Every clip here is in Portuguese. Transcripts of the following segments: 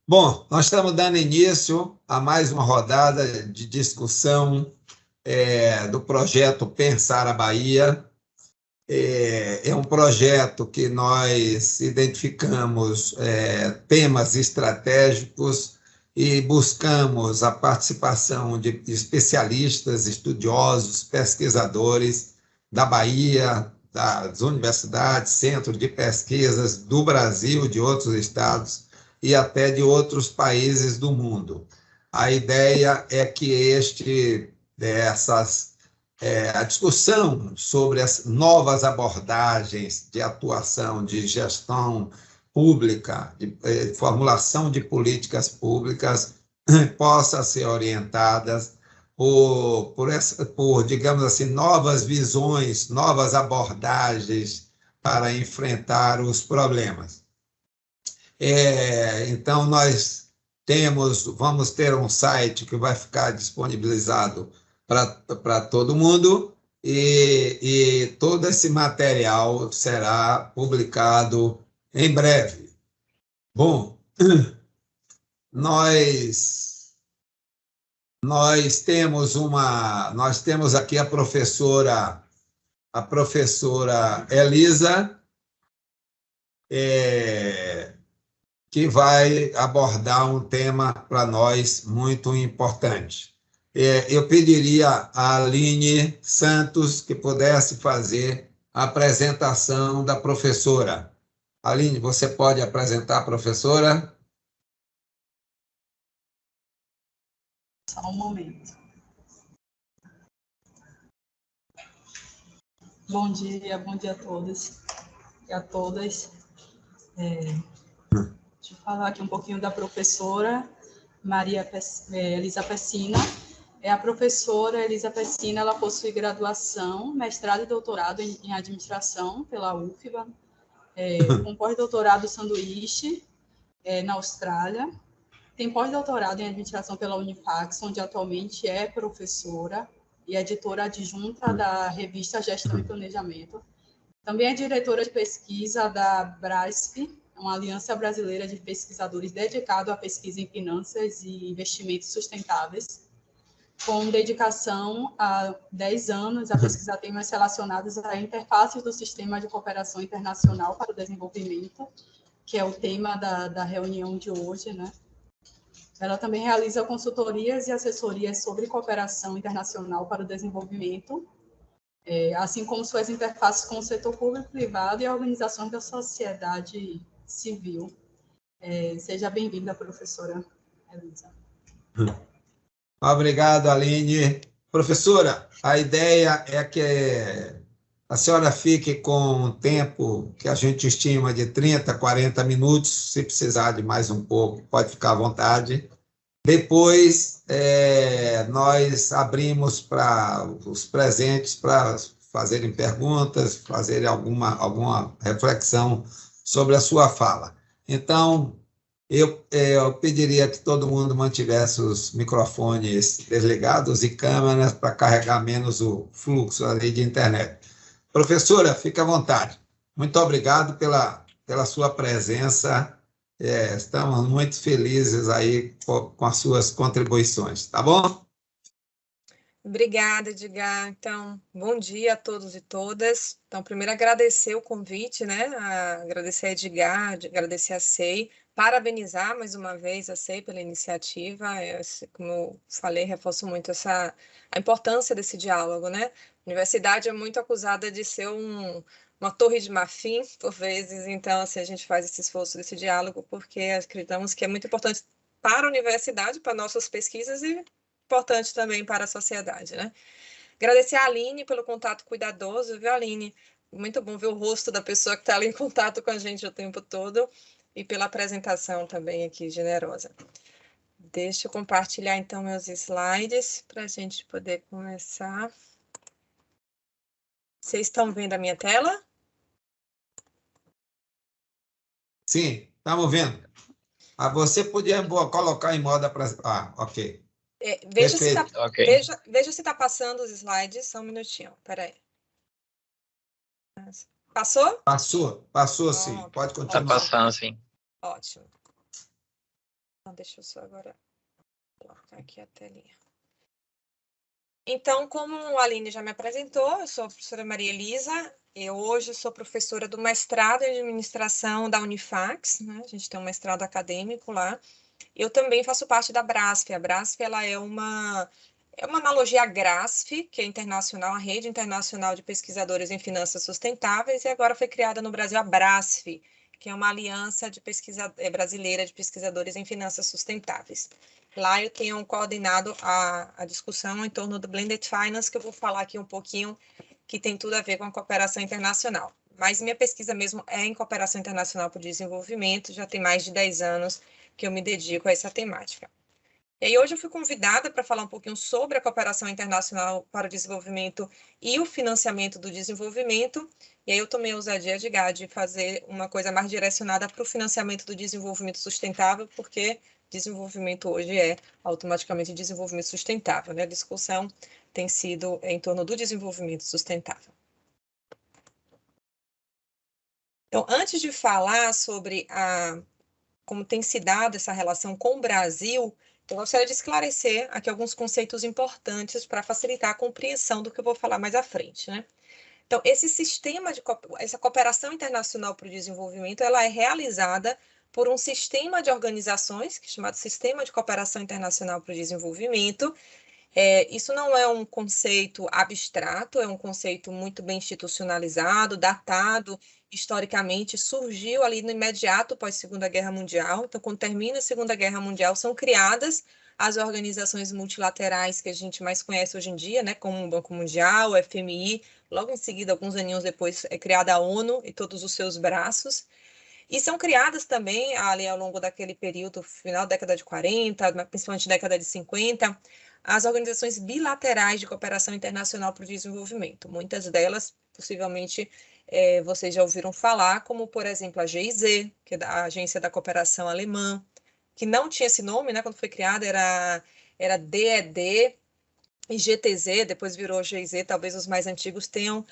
Bom, nós estamos dando início a mais uma rodada de discussão do projeto Pensar a Bahia. É um projeto que nós identificamos temas estratégicos e buscamos a participação de especialistas, estudiosos, pesquisadores da Bahia, das universidades, centros de pesquisas do Brasil, de outros estados e até de outros países do mundo. A ideia é que a discussão sobre as novas abordagens de atuação, de gestão pública, de formulação de políticas públicas, possa ser orientadas digamos assim, novas visões, novas abordagens para enfrentar os problemas. Então, vamos ter um site que vai ficar disponibilizado para todo mundo e todo esse material será publicado em breve. Bom, nós temos aqui a professora Elisa, que vai abordar um tema para nós muito importante. Eu pediria à Aline Santos que pudesse fazer a apresentação da professora. Aline, você pode apresentar a professora? Só um momento. Bom dia a todos e a todas. Deixa eu falar aqui um pouquinho da professora Elisa Pessina. A professora Elisa Pessina, ela possui graduação, mestrado e doutorado em administração pela UFBA, com pós-doutorado sanduíche na Austrália. Tem pós-doutorado em administração pela Unifax, onde atualmente é professora e editora adjunta da revista Gestão e Planejamento. Também é diretora de pesquisa da BRASP, uma aliança brasileira de pesquisadores dedicado à pesquisa em finanças e investimentos sustentáveis, com dedicação há 10 anos a pesquisar temas relacionados a interfaces do Sistema de Cooperação Internacional para o Desenvolvimento, que é o tema da reunião de hoje, né? Ela também realiza consultorias e assessorias sobre cooperação internacional para o desenvolvimento, assim como suas interfaces com o setor público e privado e organizações da sociedade civil. Seja bem-vinda, professora Elisa. Obrigado, Aline. Professora, a ideia é que a senhora fique com um tempo que a gente estima de 30, 40 minutos, se precisar de mais um pouco, pode ficar à vontade. Depois, nós abrimos para os presentes para fazerem perguntas, fazerem alguma reflexão sobre a sua fala. Então, eu pediria que todo mundo mantivesse os microfones desligados e câmeras para carregar menos o fluxo ali de internet. Professora, fique à vontade. Muito obrigado pela sua presença. Estamos muito felizes aí com as suas contribuições, tá bom? Obrigada, Edgar. Então, bom dia a todos e todas. Então, primeiro agradecer o convite, né? Agradecer a Edgar, agradecer a SEI, parabenizar mais uma vez a SEI pela iniciativa. Como eu falei, reforço muito a importância desse diálogo, né? A universidade é muito acusada de ser uma torre de marfim, por vezes, então, assim, a gente faz esse esforço desse diálogo porque acreditamos que é muito importante para a universidade, para nossas pesquisas e importante também para a sociedade, né? Agradecer a Aline pelo contato cuidadoso, viu, Aline? Muito bom ver o rosto da pessoa que está ali em contato com a gente o tempo todo e pela apresentação também aqui generosa. Deixa eu compartilhar, então, meus slides para a gente poder começar. Vocês estão vendo a minha tela? Sim, estamos vendo. Você podia colocar em modo apresentação. ok. Veja se está passando os slides, só um minutinho, peraí. Passou? Passou sim, pode continuar. Está passando, sim. Ótimo. Deixa eu só agora colocar aqui a telinha. Então, como a Aline já me apresentou, eu sou a professora Maria Elisa, eu hoje sou professora do mestrado em administração da Unifax, né? A gente tem um mestrado acadêmico lá. Eu também faço parte da BRASF. A BRASF ela é uma analogia à GRASF, que é internacional, a Rede Internacional de Pesquisadores em Finanças Sustentáveis, e agora foi criada no Brasil a BRASF, que é uma aliança brasileira de pesquisadores em finanças sustentáveis. Lá eu tenho coordenado a discussão em torno do Blended Finance, que eu vou falar aqui um pouquinho, que tem tudo a ver com a cooperação internacional. Mas minha pesquisa mesmo é em cooperação internacional para o desenvolvimento, já tem mais de 10 anos que eu me dedico a essa temática. E aí hoje eu fui convidada para falar um pouquinho sobre a cooperação internacional para o desenvolvimento e o financiamento do desenvolvimento. E aí eu tomei a ousadia de fazer uma coisa mais direcionada para o financiamento do desenvolvimento sustentável, porque desenvolvimento hoje é automaticamente desenvolvimento sustentável, né? A discussão tem sido em torno do desenvolvimento sustentável. Então, antes de falar sobre como tem se dado essa relação com o Brasil, eu gostaria de esclarecer aqui alguns conceitos importantes para facilitar a compreensão do que eu vou falar mais à frente, né? Então, essa cooperação internacional para o desenvolvimento, ela é realizada por um sistema de organizações, que é chamado Sistema de Cooperação Internacional para o Desenvolvimento. Isso não é um conceito abstrato, é um conceito muito bem institucionalizado, datado, historicamente, surgiu ali no imediato pós Segunda Guerra Mundial. Então, quando termina a Segunda Guerra Mundial, são criadas as organizações multilaterais que a gente mais conhece hoje em dia, né, como o Banco Mundial, o FMI. Logo em seguida, alguns aninhos depois, é criada a ONU e todos os seus braços. E são criadas também, ali ao longo daquele período, final da década de 40, principalmente década de 50, as organizações bilaterais de cooperação internacional para o desenvolvimento. Muitas delas, possivelmente, vocês já ouviram falar, como, por exemplo, a GIZ, que é a Agência da Cooperação Alemã, que não tinha esse nome, né, quando foi criada, era DED, e GTZ, depois virou GIZ, talvez os mais antigos tenham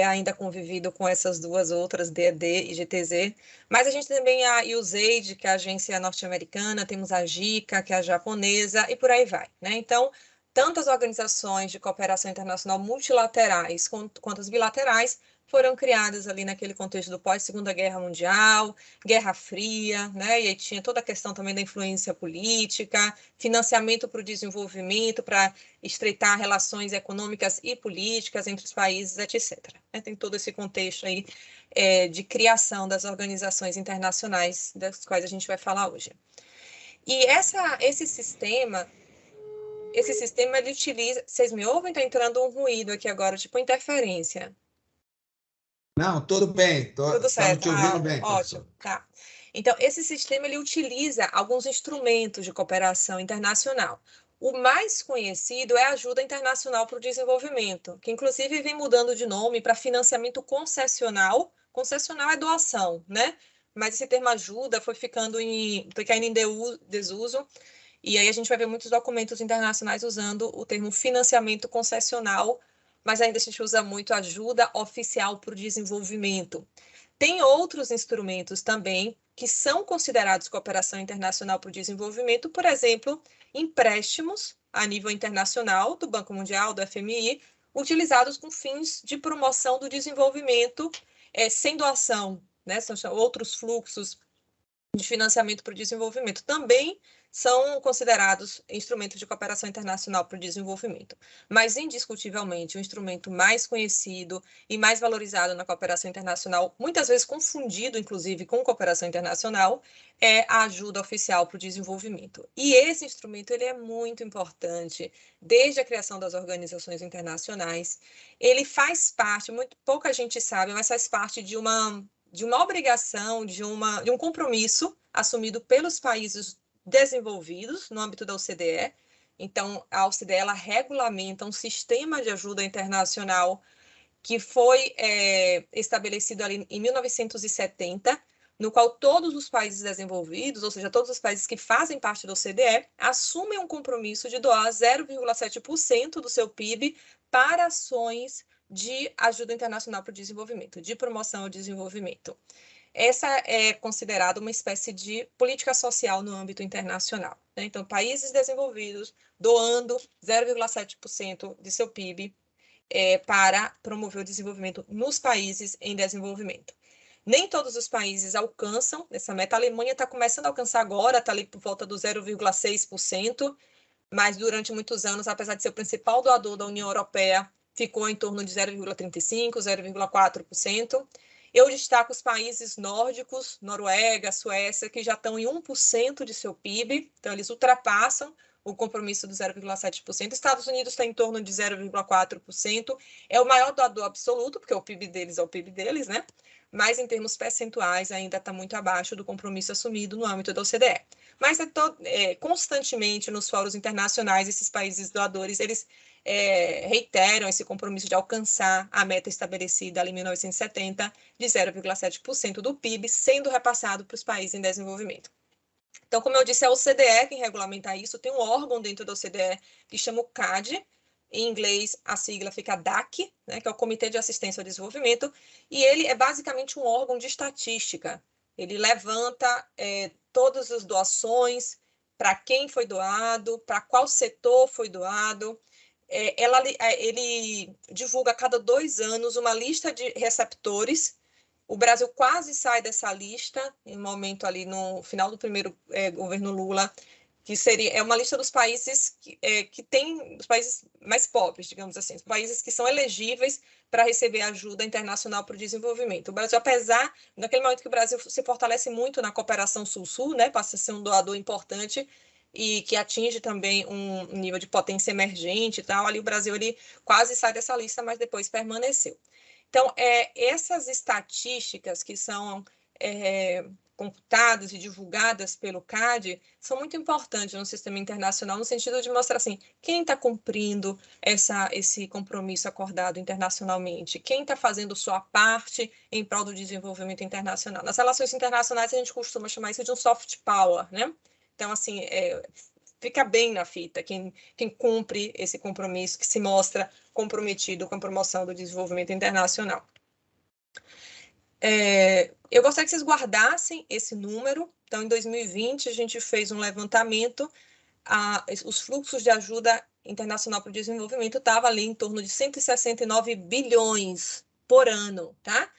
ainda convivido com essas duas outras, DED e GTZ. Mas a gente tem também a USAID, que é a agência norte-americana, temos a JICA, que é a japonesa, e por aí vai, né? Então, tanto as organizações de cooperação internacional multilaterais quanto as bilaterais foram criadas ali naquele contexto do pós-Segunda Guerra Mundial, Guerra Fria, né? E aí tinha toda a questão também da influência política, financiamento para o desenvolvimento, para estreitar relações econômicas e políticas entre os países, etc. Tem todo esse contexto aí de criação das organizações internacionais, das quais a gente vai falar hoje. E esse sistema ele utiliza... Vocês me ouvem? Está entrando um ruído aqui agora, tipo interferência. Não, tudo bem. Tudo certo. Estamos te ouvindo bem, ótimo. Tá. Então, esse sistema ele utiliza alguns instrumentos de cooperação internacional. O mais conhecido é a Ajuda Internacional para o Desenvolvimento, que inclusive vem mudando de nome para financiamento concessional. Concessional é doação, né? Mas esse termo ajuda foi caindo em desuso. E aí a gente vai ver muitos documentos internacionais usando o termo financiamento concessional, mas ainda a gente usa muito ajuda oficial para o desenvolvimento. Tem outros instrumentos também que são considerados cooperação internacional para o desenvolvimento, por exemplo, empréstimos a nível internacional do Banco Mundial, do FMI, utilizados com fins de promoção do desenvolvimento sem doação, né? São outros fluxos de financiamento para o desenvolvimento. Também são considerados instrumentos de cooperação internacional para o desenvolvimento. Mas, indiscutivelmente, o instrumento mais conhecido e mais valorizado na cooperação internacional, muitas vezes confundido, inclusive, com cooperação internacional, é a ajuda oficial para o desenvolvimento. E esse instrumento ele é muito importante, desde a criação das organizações internacionais. Ele faz parte, muito pouca gente sabe, mas faz parte de uma obrigação, de um compromisso assumido pelos países desenvolvidos no âmbito da OCDE. Então, a OCDE ela regulamenta um sistema de ajuda internacional que foi estabelecido ali em 1970, no qual todos os países desenvolvidos, ou seja, todos os países que fazem parte da OCDE, assumem um compromisso de doar 0,7% do seu PIB para ações de ajuda internacional para o desenvolvimento, de promoção ao desenvolvimento. essa é considerada uma espécie de política social no âmbito internacional, né? Então, países desenvolvidos doando 0,7% de seu PIB para promover o desenvolvimento nos países em desenvolvimento. Nem todos os países alcançam essa meta. A Alemanha está começando a alcançar agora, está ali por volta do 0,6%, mas durante muitos anos, apesar de ser o principal doador da União Europeia, ficou em torno de 0,35%, 0,4%. Eu destaco os países nórdicos, Noruega, Suécia, que já estão em 1% de seu PIB, então eles ultrapassam o compromisso do 0,7%. Estados Unidos está em torno de 0,4%. É o maior doador absoluto, porque o PIB deles é o PIB deles, né? Mas em termos percentuais ainda está muito abaixo do compromisso assumido no âmbito da OCDE. Mas constantemente nos fóruns internacionais, esses países doadores, eles reiteram esse compromisso de alcançar a meta estabelecida ali em 1970 de 0,7% do PIB, sendo repassado para os países em desenvolvimento. Então, como eu disse, é a OCDE quem regulamenta isso. Tem um órgão dentro da OCDE que chama o CAD, em inglês a sigla fica DAC, né, que é o Comitê de Assistência ao Desenvolvimento, e ele é basicamente um órgão de estatística. Ele levanta todas as doações, para quem foi doado, para qual setor foi doado. Ele divulga a cada 2 anos uma lista de receptores. O Brasil quase sai dessa lista, em um momento ali no final do primeiro governo Lula, que é uma lista dos países que tem os países mais pobres, digamos assim, os países que são elegíveis para receber ajuda internacional para o desenvolvimento. O Brasil, apesar, naquele momento que o Brasil se fortalece muito na cooperação Sul-Sul, né, passa a ser um doador importante e que atinge também um nível de potência emergente e tal, ali o Brasil ele quase sai dessa lista, mas depois permaneceu. Então, essas estatísticas que são computadas e divulgadas pelo CAD são muito importantes no sistema internacional, no sentido de mostrar assim, quem está cumprindo esse compromisso acordado internacionalmente, quem está fazendo sua parte em prol do desenvolvimento internacional. Nas relações internacionais, a gente costuma chamar isso de um soft power, né? Então, assim, fica bem na fita quem cumpre esse compromisso, que se mostra comprometido com a promoção do desenvolvimento internacional. Eu gostaria que vocês guardassem esse número. Então, em 2020, a gente fez um levantamento. Os fluxos de ajuda internacional para o desenvolvimento estavam ali em torno de 169 bilhões por ano, tá?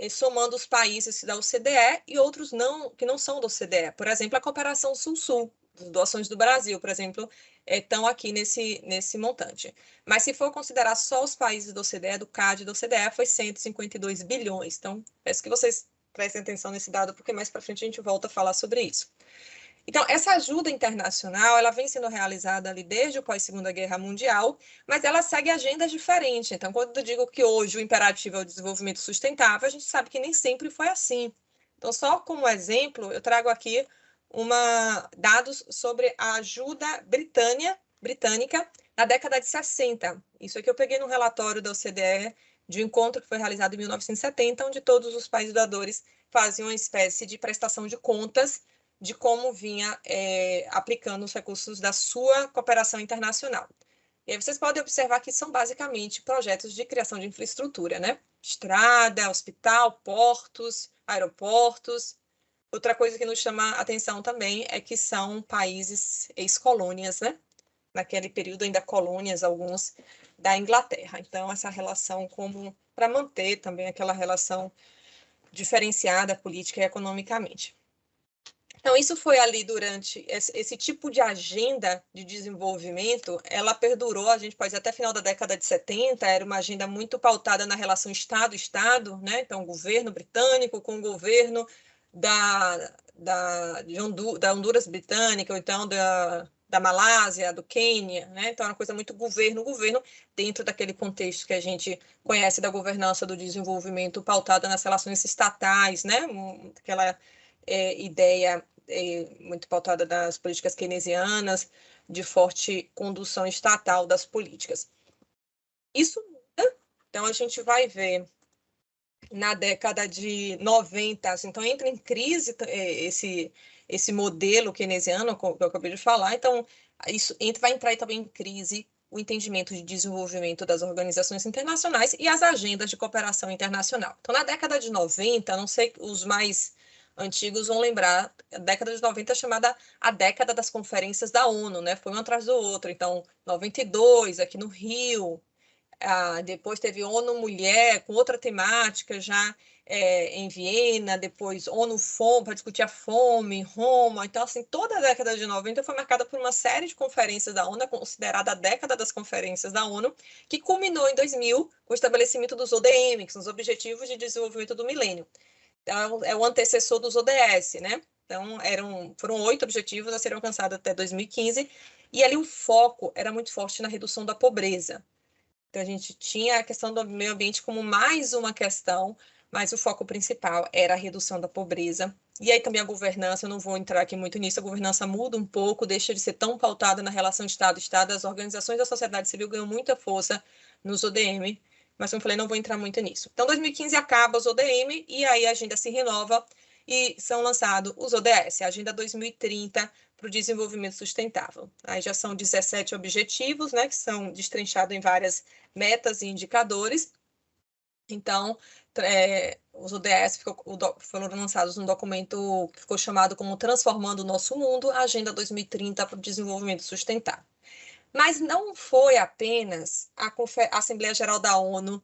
Somando os países da OCDE e outros que não são da OCDE. Por exemplo, a cooperação Sul-Sul, as doações do Brasil, por exemplo, estão aqui nesse montante. Mas se for considerar só os países da OCDE, do CAD e da OCDE, foi 152 bilhões. Então, peço que vocês prestem atenção nesse dado, porque mais para frente a gente volta a falar sobre isso. Então, essa ajuda internacional, ela vem sendo realizada ali desde o pós-Segunda Guerra Mundial, mas ela segue agendas diferentes. Então, quando eu digo que hoje o imperativo é o desenvolvimento sustentável, a gente sabe que nem sempre foi assim. Então, só como exemplo, eu trago aqui dados sobre a ajuda britânica na década de 60. Isso aqui eu peguei no relatório da OCDE, de um encontro que foi realizado em 1970, onde todos os países doadores faziam uma espécie de prestação de contas de como vinha aplicando os recursos da sua cooperação internacional. E aí vocês podem observar que são basicamente projetos de criação de infraestrutura, né? Estrada, hospital, portos, aeroportos. Outra coisa que nos chama a atenção também é que são países ex-colônias, né? Naquele período ainda colônias, alguns, da Inglaterra. Então, essa relação para manter também aquela relação diferenciada política e economicamente. Então, isso foi ali durante esse tipo de agenda de desenvolvimento, ela perdurou, a gente pode dizer, até final da década de 70, era uma agenda muito pautada na relação Estado-Estado, né? Então, o governo britânico com o governo da Honduras britânica, ou então da Malásia, do Quênia, né? Então, era uma coisa muito governo, dentro daquele contexto que a gente conhece da governança do desenvolvimento pautada nas relações estatais, né? Aquela ideia muito pautada nas políticas keynesianas, de forte condução estatal das políticas. Isso muda, então a gente vai ver na década de 90, então entra em crise esse modelo keynesiano que eu acabei de falar, então isso vai entrar também em crise o entendimento de desenvolvimento das organizações internacionais e as agendas de cooperação internacional. Então, na década de 90, não sei, os mais antigos vão lembrar, a década de 90 é chamada a década das conferências da ONU, né? Foi um atrás do outro. Então, 92, aqui no Rio, depois teve ONU Mulher, com outra temática, já em Viena, depois ONU Fome, para discutir a fome, Roma. Então, assim, toda a década de 90 foi marcada por uma série de conferências da ONU, é considerada a década das conferências da ONU, que culminou em 2000 com o estabelecimento dos ODM, que são os Objetivos de Desenvolvimento do Milênio. Então, é o antecessor dos ODS, né? Então, foram 8 objetivos a serem alcançados até 2015, e ali o foco era muito forte na redução da pobreza. Então, a gente tinha a questão do meio ambiente como mais uma questão, mas o foco principal era a redução da pobreza. E aí também a governança, eu não vou entrar aqui muito nisso, a governança muda um pouco, deixa de ser tão pautada na relação Estado-Estado, as organizações da sociedade civil ganham muita força nos ODM, mas como eu falei, não vou entrar muito nisso. Então, 2015 acaba os ODM e aí a agenda se renova e são lançados os ODS, a Agenda 2030 para o Desenvolvimento Sustentável. Aí já são 17 objetivos, né, que são destrinchados em várias metas e indicadores. Então, os ODS foram lançados num documento que ficou chamado como Transformando o Nosso Mundo, a Agenda 2030 para o Desenvolvimento Sustentável. Mas não foi apenas a Assembleia Geral da ONU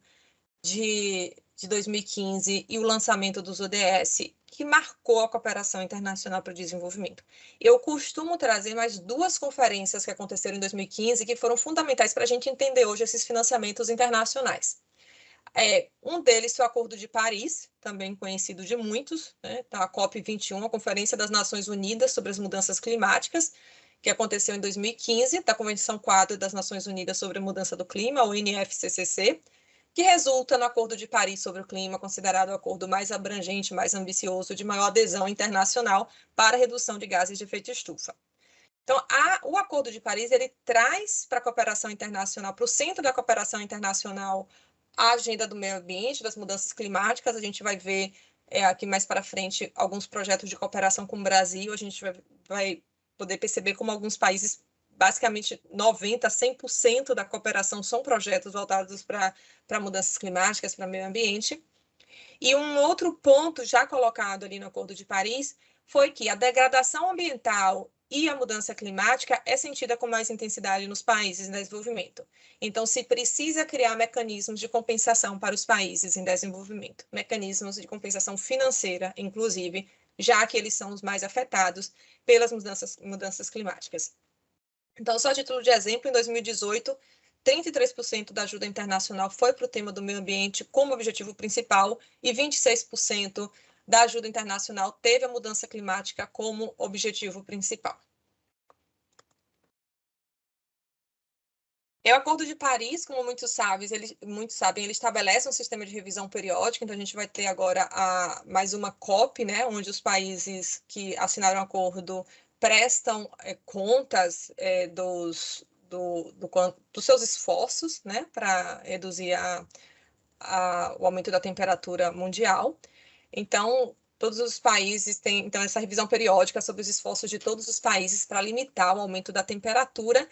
de 2015 e o lançamento dos ODS que marcou a cooperação internacional para o desenvolvimento. Eu costumo trazer mais 2 conferências que aconteceram em 2015 que foram fundamentais para a gente entender hoje esses financiamentos internacionais. Um deles foi o Acordo de Paris, também conhecido de muitos, né? Então, a COP21, a Conferência das Nações Unidas sobre as Mudanças Climáticas, que aconteceu em 2015, da Convenção Quadro das Nações Unidas sobre a Mudança do Clima, o UNFCCC, que resulta no Acordo de Paris sobre o Clima, considerado o acordo mais abrangente, mais ambicioso, de maior adesão internacional para a redução de gases de efeito estufa. Então, o Acordo de Paris, ele traz para a cooperação internacional, para o centro da cooperação internacional, a agenda do meio ambiente, das mudanças climáticas. A gente vai ver aqui mais para frente alguns projetos de cooperação com o Brasil, a gente vai poder perceber como alguns países, basicamente 90%, 100% da cooperação são projetos voltados para mudanças climáticas, para meio ambiente. E um outro ponto já colocado ali no Acordo de Paris foi que a degradação ambiental e a mudança climática é sentida com mais intensidade nos países em desenvolvimento. Então, se precisa criar mecanismos de compensação para os países em desenvolvimento, mecanismos de compensação financeira, inclusive, já que eles são os mais afetados pelas mudanças climáticas. Então, só a título de exemplo, em 2018, 33% da ajuda internacional foi para o tema do meio ambiente como objetivo principal e 26% da ajuda internacional teve a mudança climática como objetivo principal. O Acordo de Paris, como muitos sabem, ele estabelece um sistema de revisão periódica, então a gente vai ter agora mais uma COP, né, onde os países que assinaram o acordo prestam contas dos seus esforços, né, para reduzir o aumento da temperatura mundial. Então, todos os países têm essa revisão periódica sobre os esforços de todos os países para limitar o aumento da temperatura,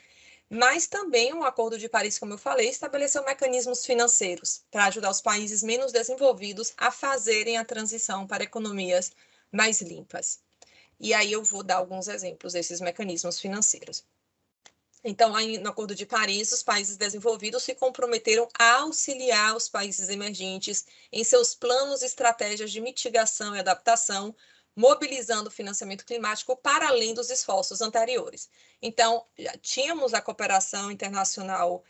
mas também o Acordo de Paris, como eu falei, estabeleceu mecanismos financeiros para ajudar os países menos desenvolvidos a fazerem a transição para economias mais limpas. E aí eu vou dar alguns exemplos desses mecanismos financeiros. Então, no Acordo de Paris, os países desenvolvidos se comprometeram a auxiliar os países emergentes em seus planos e estratégias de mitigação e adaptação, mobilizando o financiamento climático para além dos esforços anteriores. Então, já tínhamos a cooperação internacional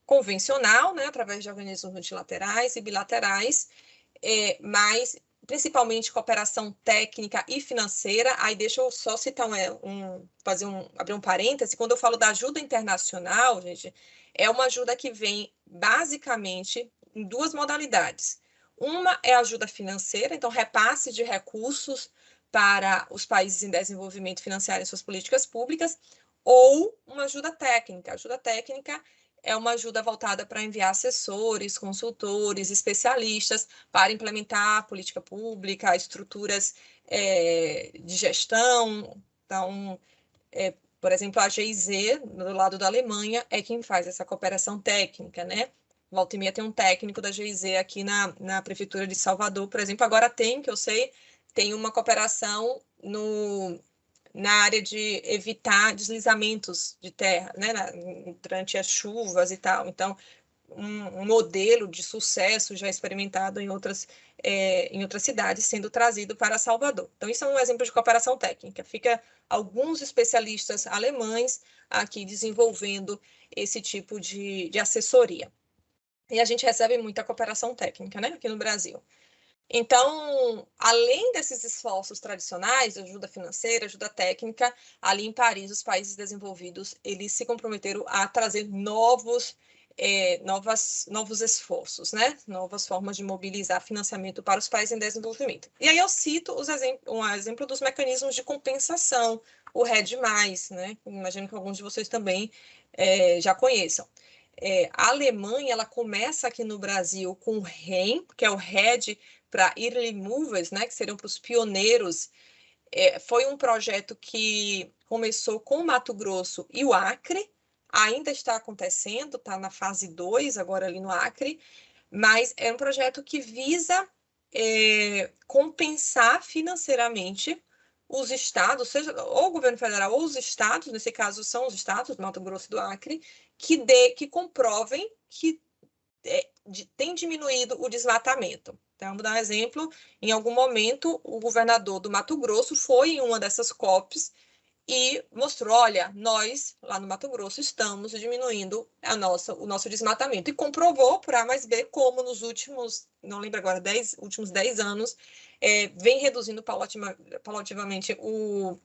convencional, né, através de organismos multilaterais e bilaterais, mas principalmente cooperação técnica e financeira. Aí deixa eu só citar abrir um parêntese. Quando eu falo da ajuda internacional, gente, é uma ajuda que vem basicamente em 2 modalidades. Uma é a ajuda financeira, então repasse de recursos para os países em desenvolvimento financiarem suas políticas públicas, ou uma ajuda técnica. A ajuda técnica é uma ajuda voltada para enviar assessores, consultores, especialistas para implementar a política pública, estruturas de gestão. Então, Por exemplo, a GIZ, do lado da Alemanha, é quem faz essa cooperação técnica, né? Volta e meia tem um técnico da GIZ aqui na Prefeitura de Salvador, por exemplo. Agora tem, que eu sei, tem uma cooperação na área de evitar deslizamentos de terra, né? Durante as chuvas e tal. Então, um modelo de sucesso já experimentado em outras cidades sendo trazido para Salvador. Então, isso é um exemplo de cooperação técnica. Fica alguns especialistas alemães aqui desenvolvendo esse tipo de assessoria. E a gente recebe muita cooperação técnica, né, aqui no Brasil. Então, além desses esforços tradicionais, ajuda financeira, ajuda técnica, ali em Paris, os países desenvolvidos, eles se comprometeram a trazer novos esforços, né? Novas formas de mobilizar financiamento para os países em desenvolvimento. E aí eu cito um exemplo dos mecanismos de compensação, o RED+, né? Imagino que alguns de vocês também já conheçam. A Alemanha, ela começa aqui no Brasil com o REM, que é o RED para Early Movers, né? Que seriam para os pioneiros. Foi um projeto que começou com o Mato Grosso e o Acre, ainda está acontecendo, está na fase 2, agora ali no Acre, mas é um projeto que visa compensar financeiramente os estados, seja ou o governo federal ou os estados, nesse caso são os estados do Mato Grosso e do Acre, que comprovem que tem diminuído o desmatamento. Então, vamos dar um exemplo, em algum momento o governador do Mato Grosso foi em uma dessas COPs e mostrou, olha, nós, lá no Mato Grosso, estamos diminuindo o nosso desmatamento. E comprovou, por A mais B, como nos últimos, não lembro agora, últimos 10 anos, vem reduzindo paulativamente o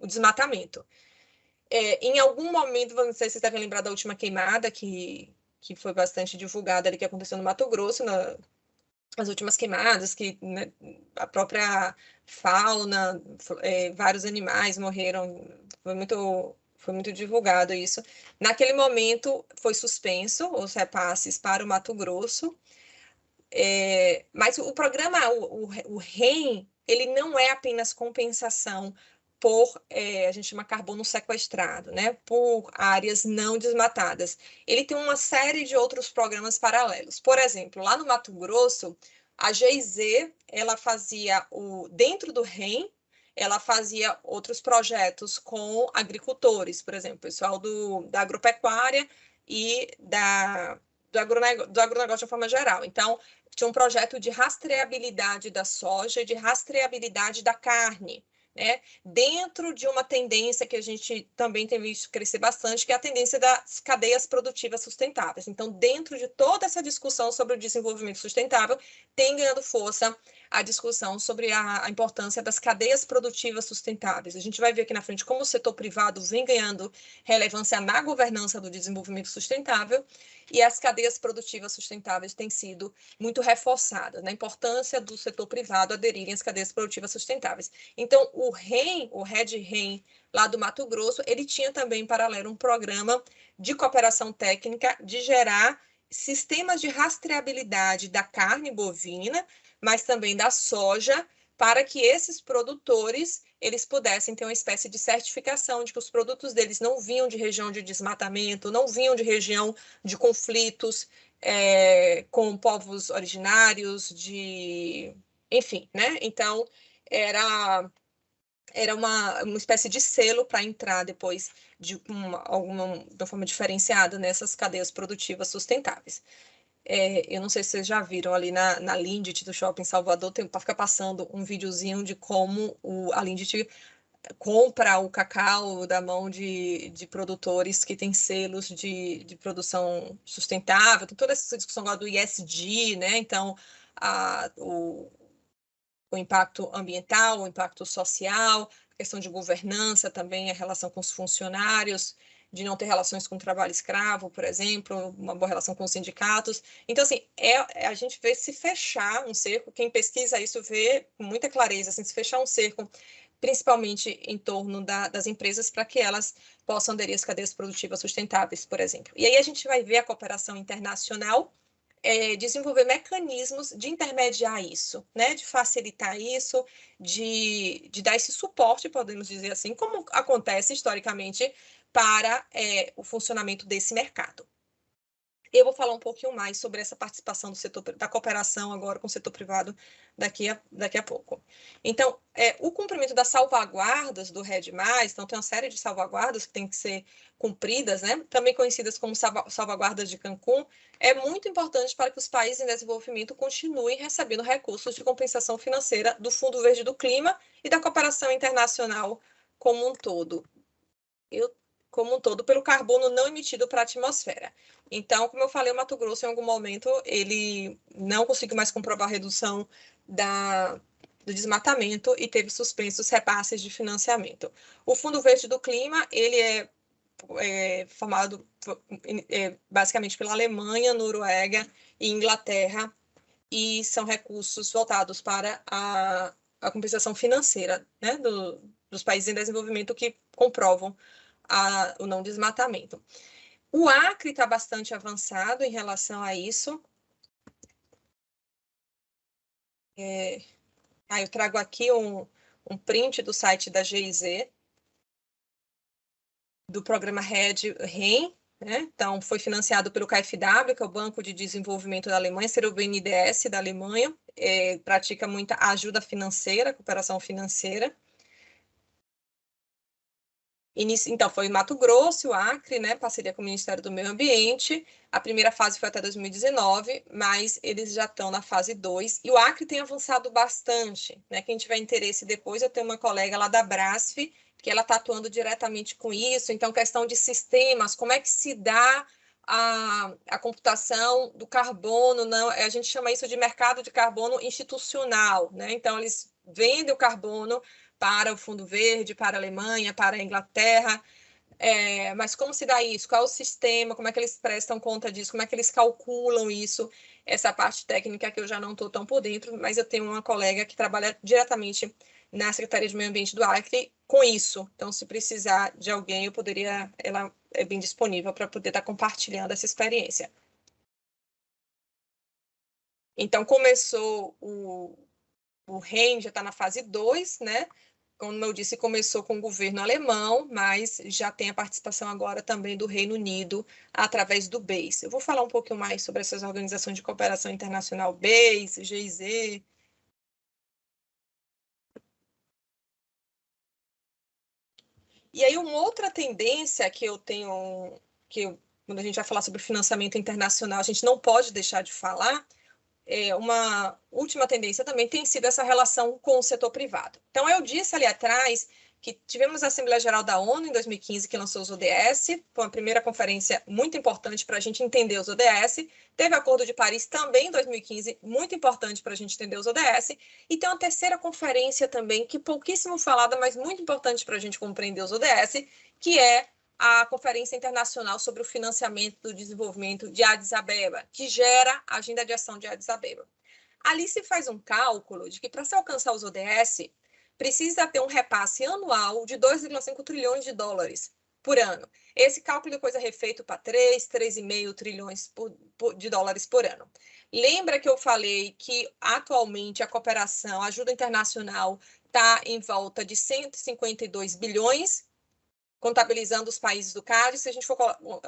desmatamento. Em algum momento, não sei se vocês devem lembrar da última queimada, que foi bastante divulgada ali, que aconteceu no Mato Grosso, as últimas queimadas, que, né, a própria fauna, vários animais morreram, foi muito divulgado isso. Naquele momento foi suspenso os repasses para o Mato Grosso, mas o programa, o REM, ele não é apenas compensação por, a gente chama carbono sequestrado, né, por áreas não desmatadas. Ele tem uma série de outros programas paralelos. Por exemplo, lá no Mato Grosso, a GIZ, ela fazia dentro do REM, ela fazia outros projetos com agricultores, por exemplo, pessoal da agropecuária e do agronegócio de forma geral. Então, tinha um projeto de rastreabilidade da soja e de rastreabilidade da carne, né? Dentro de uma tendência que a gente também tem visto crescer bastante, que é a tendência das cadeias produtivas sustentáveis. Então, dentro de toda essa discussão sobre o desenvolvimento sustentável, tem ganhando força a discussão sobre a importância das cadeias produtivas sustentáveis. A gente vai ver aqui na frente como o setor privado vem ganhando relevância na governança do desenvolvimento sustentável, e as cadeias produtivas sustentáveis têm sido muito reforçadas, na importância do setor privado aderirem às cadeias produtivas sustentáveis. Então, o RED REM, lá do Mato Grosso, ele tinha também, em paralelo, um programa de cooperação técnica de gerar sistemas de rastreabilidade da carne bovina, mas também da soja, para que esses produtores eles pudessem ter uma espécie de certificação de que os produtos deles não vinham de região de desmatamento, não vinham de região de conflitos com povos originários, enfim, né? Então, era uma espécie de selo para entrar depois de uma forma diferenciada nessas cadeias produtivas sustentáveis. Eu não sei se vocês já viram ali na Lindt do Shopping Salvador, fica passando um videozinho de como a Lindt compra o cacau da mão de produtores que têm selos de produção sustentável, tem toda essa discussão agora do ESG, né? Então, o impacto ambiental, o impacto social, a questão de governança também, a relação com os funcionários, de não ter relações com o trabalho escravo, por exemplo, uma boa relação com os sindicatos. Então, assim, a gente vê se fechar um cerco, quem pesquisa isso vê com muita clareza, assim, se fechar um cerco, principalmente em torno das empresas, para que elas possam aderir às cadeias produtivas sustentáveis, por exemplo. E aí a gente vai ver a cooperação internacional desenvolver mecanismos de intermediar isso, né? De facilitar isso, de dar esse suporte, podemos dizer assim, como acontece historicamente para o funcionamento desse mercado. Eu vou falar um pouquinho mais sobre essa participação do setor, da cooperação agora com o setor privado daqui a pouco. Então, o cumprimento das salvaguardas do RED+, então tem uma série de salvaguardas que tem que ser cumpridas, né? Também conhecidas como salvaguardas de Cancún, é muito importante para que os países em desenvolvimento continuem recebendo recursos de compensação financeira do Fundo Verde do Clima e da cooperação internacional como um todo. Pelo carbono não emitido para a atmosfera. Então, como eu falei, o Mato Grosso, em algum momento, ele não conseguiu mais comprovar a redução do desmatamento e teve suspensos repasses de financiamento. O Fundo Verde do Clima, ele é formado basicamente pela Alemanha, Noruega e Inglaterra, e são recursos voltados para a compensação financeira, né, dos países em desenvolvimento que comprovam o não desmatamento. O Acre está bastante avançado em relação a isso. Eu trago aqui um print do site da GIZ, do programa REN, né? Então, foi financiado pelo KfW, que é o Banco de Desenvolvimento da Alemanha, seria o BNDES da Alemanha, pratica muita ajuda financeira, cooperação financeira. Então, foi Mato Grosso, o Acre, né, parceria com o Ministério do Meio Ambiente. A primeira fase foi até 2019, mas eles já estão na fase 2. E o Acre tem avançado bastante, né? Quem tiver interesse depois, eu tenho uma colega lá da Brasf, que ela está atuando diretamente com isso. Então, questão de sistemas, como é que se dá a computação do carbono, não, a gente chama isso de mercado de carbono institucional, né? Então, eles vendem o carbono para o Fundo Verde, para a Alemanha, para a Inglaterra, mas como se dá isso? Qual é o sistema? Como é que eles prestam conta disso? Como é que eles calculam isso? Essa parte técnica que eu já não estou tão por dentro, mas eu tenho uma colega que trabalha diretamente na Secretaria de Meio Ambiente do Acre com isso. Então, se precisar de alguém, ela é bem disponível para poder estar compartilhando essa experiência. Então, começou o REN, já está na fase 2, né? Como eu disse, começou com o governo alemão, mas já tem a participação agora também do Reino Unido através do BEIS. Eu vou falar um pouquinho mais sobre essas organizações de cooperação internacional, BEIS, GIZ. E aí, uma outra tendência que eu tenho, quando a gente vai falar sobre financiamento internacional, a gente não pode deixar de falar, uma última tendência também tem sido essa relação com o setor privado. Então, eu disse ali atrás que tivemos a Assembleia Geral da ONU em 2015, que lançou os ODS, foi uma primeira conferência muito importante para a gente entender os ODS, teve o Acordo de Paris também em 2015, muito importante para a gente entender os ODS, e tem uma terceira conferência também, que pouquíssimo falada, mas muito importante para a gente compreender os ODS, que é a Conferência Internacional sobre o Financiamento do Desenvolvimento de Addis Abeba, que gera a Agenda de Ação de Addis Abeba. Ali se faz um cálculo de que, para se alcançar os ODS, precisa ter um repasse anual de 2,5 trilhões de dólares por ano. Esse cálculo depois é refeito para 3,5 trilhões de dólares por ano. Lembra que eu falei que, atualmente, a cooperação, a ajuda internacional, está em volta de 152 bilhões, contabilizando os países do CAD. Se a gente for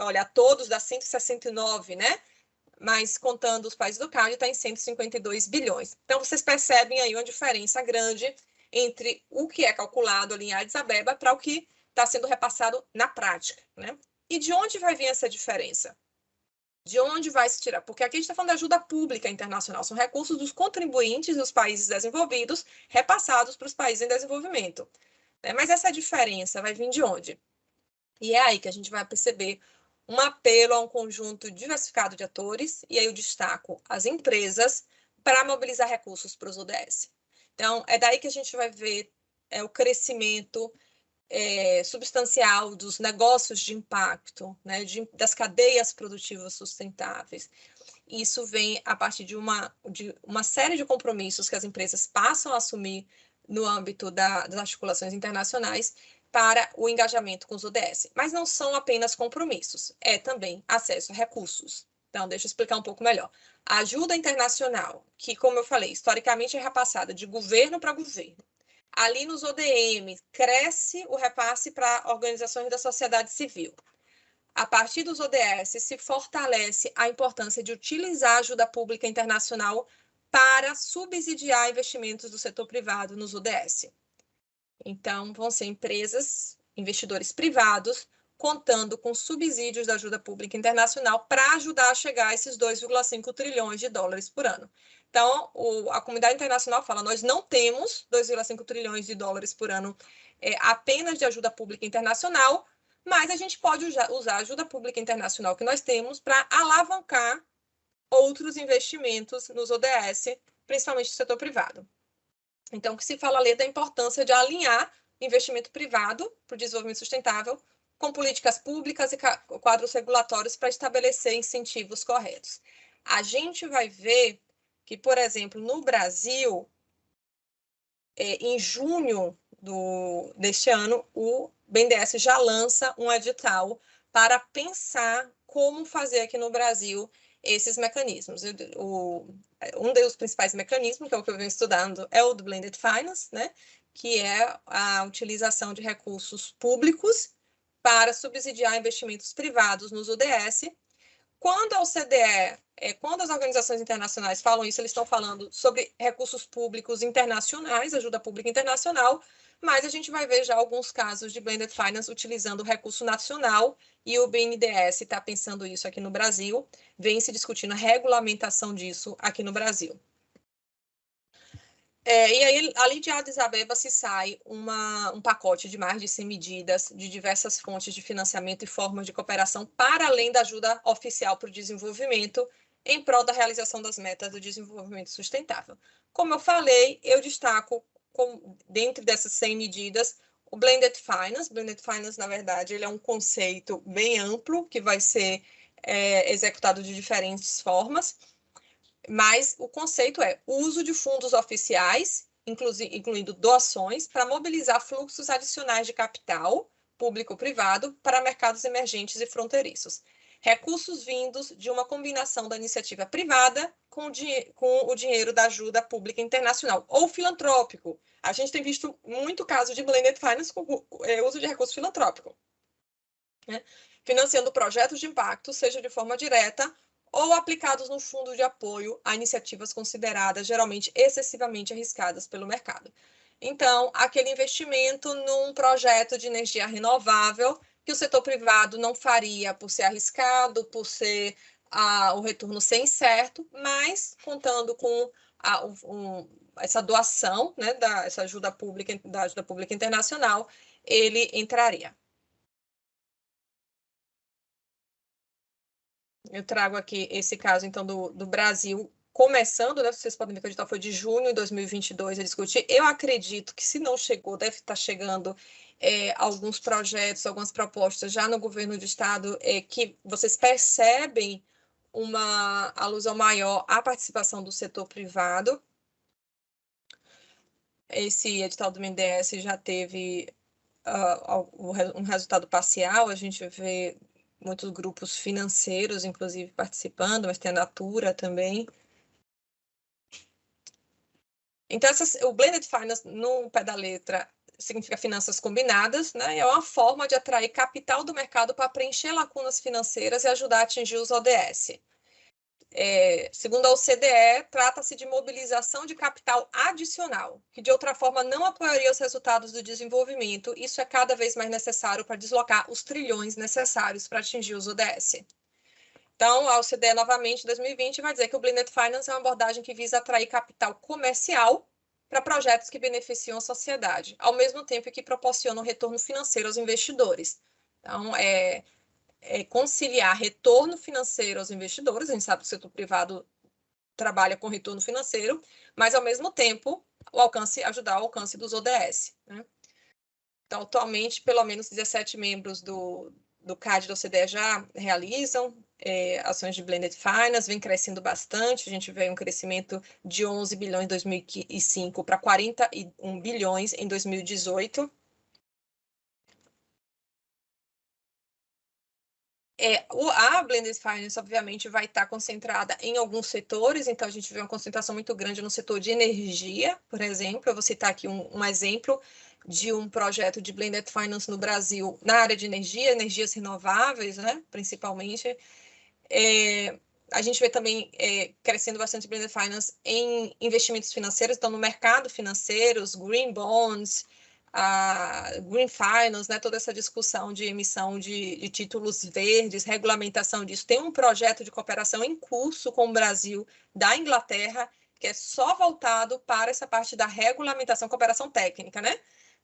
olhar todos, dá 169, né? Mas contando os países do CAD, está em 152 bilhões. Então, vocês percebem aí uma diferença grande entre o que é calculado ali em Addis Abeba para o que está sendo repassado na prática, né? E de onde vai vir essa diferença? De onde vai se tirar? Porque aqui a gente está falando de ajuda pública internacional, são recursos dos contribuintes dos países desenvolvidos repassados para os países em desenvolvimento. Mas essa diferença vai vir de onde? E é aí que a gente vai perceber um apelo a um conjunto diversificado de atores, e aí eu destaco as empresas, para mobilizar recursos para os ODS. Então, é daí que a gente vai ver o crescimento substancial dos negócios de impacto, né, das cadeias produtivas sustentáveis. Isso vem a partir de uma série de compromissos que as empresas passam a assumir no âmbito das articulações internacionais para o engajamento com os ODS. Mas não são apenas compromissos, é também acesso a recursos. Então, deixa eu explicar um pouco melhor. A ajuda internacional, que, como eu falei, historicamente é repassada de governo para governo. Ali nos ODM, cresce o repasse para organizações da sociedade civil. A partir dos ODS, se fortalece a importância de utilizar a ajuda pública internacional para subsidiar investimentos do setor privado nos ODS. Então, vão ser empresas, investidores privados, contando com subsídios da ajuda pública internacional para ajudar a chegar a esses 2,5 trilhões de dólares por ano. Então, a comunidade internacional fala, nós não temos 2,5 trilhões de dólares por ano apenas de ajuda pública internacional, mas a gente pode usar a ajuda pública internacional que nós temos para alavancar outros investimentos nos ODS, principalmente no setor privado. Então, que se fala ali da importância de alinhar investimento privado para o desenvolvimento sustentável com políticas públicas e quadros regulatórios para estabelecer incentivos corretos. A gente vai ver que, por exemplo, no Brasil, em junho deste ano, o BNDES já lança um edital para pensar como fazer aqui no Brasil esses mecanismos. Um dos principais mecanismos, que é o que eu venho estudando, é o do Blended Finance, né? Que é a utilização de recursos públicos para subsidiar investimentos privados nos ODS. Quando a OCDE, quando as organizações internacionais falam isso, eles estão falando sobre recursos públicos internacionais, ajuda pública internacional, mas a gente vai ver já alguns casos de Blended Finance utilizando o recurso nacional, e o BNDES está pensando isso aqui no Brasil, vem se discutindo a regulamentação disso aqui no Brasil. E aí, ali de Addis Abeba, se sai um pacote de mais de 100 medidas de diversas fontes de financiamento e formas de cooperação para além da ajuda oficial para o desenvolvimento em prol da realização das metas do desenvolvimento sustentável. Como eu falei, eu destaco, dentro dessas 100 medidas, o Blended Finance. Blended Finance, na verdade, ele é um conceito bem amplo que vai ser executado de diferentes formas. Mas o conceito é uso de fundos oficiais, incluindo doações, para mobilizar fluxos adicionais de capital, público-privado, para mercados emergentes e fronteiriços. Recursos vindos de uma combinação da iniciativa privada com o dinheiro da ajuda pública internacional, ou filantrópico. A gente tem visto muito caso de Blended Finance com uso de recurso filantrópico, né? Financiando projetos de impacto, seja de forma direta ou aplicados no fundo de apoio a iniciativas consideradas geralmente excessivamente arriscadas pelo mercado. Então, aquele investimento num projeto de energia renovável que o setor privado não faria por ser arriscado, por ser o retorno ser incerto, mas contando com essa doação, né, da ajuda pública internacional, ele entraria. Eu trago aqui esse caso, então, do Brasil começando, né? Vocês podem ver que o edital foi de junho de 2022 a discutir. Eu acredito que, se não chegou, deve estar chegando alguns projetos, algumas propostas já no governo do estado que vocês percebem uma alusão maior à participação do setor privado. Esse edital do BNDES já teve um resultado parcial, a gente vê muitos grupos financeiros, inclusive, participando, mas tem a Natura também. Então, o Blended Finance, no pé da letra, significa finanças combinadas, né? É uma forma de atrair capital do mercado para preencher lacunas financeiras e ajudar a atingir os ODS. Segundo a OCDE, trata-se de mobilização de capital adicional, que de outra forma não apoiaria os resultados do desenvolvimento. Isso é cada vez mais necessário para deslocar os trilhões necessários para atingir os ODS. Então, a OCDE, novamente, em 2020, vai dizer que o Blended Finance é uma abordagem que visa atrair capital comercial para projetos que beneficiam a sociedade, ao mesmo tempo que proporcionam retorno financeiro aos investidores. Então, conciliar retorno financeiro aos investidores, a gente sabe que o setor privado trabalha com retorno financeiro, mas, ao mesmo tempo, ajudar ao alcance dos ODS, né? Então, atualmente, pelo menos 17 membros do CAD da OCDE já realizam ações de Blended Finance, vem crescendo bastante, a gente vê um crescimento de 11 bilhões em 2005 para 41 bilhões em 2018. A Blended Finance, obviamente, vai estar concentrada em alguns setores, então a gente vê uma concentração muito grande no setor de energia, por exemplo. Eu vou citar aqui um exemplo de um projeto de Blended Finance no Brasil, na área de energia, energias renováveis, né, principalmente. A gente vê também crescendo bastante Blended Finance em investimentos financeiros, então no mercado financeiro, os Green Bonds, a Green Finance, né, toda essa discussão de emissão de títulos verdes, regulamentação disso. Tem um projeto de cooperação em curso com o Brasil, da Inglaterra, que é só voltado para essa parte da regulamentação, cooperação técnica, né,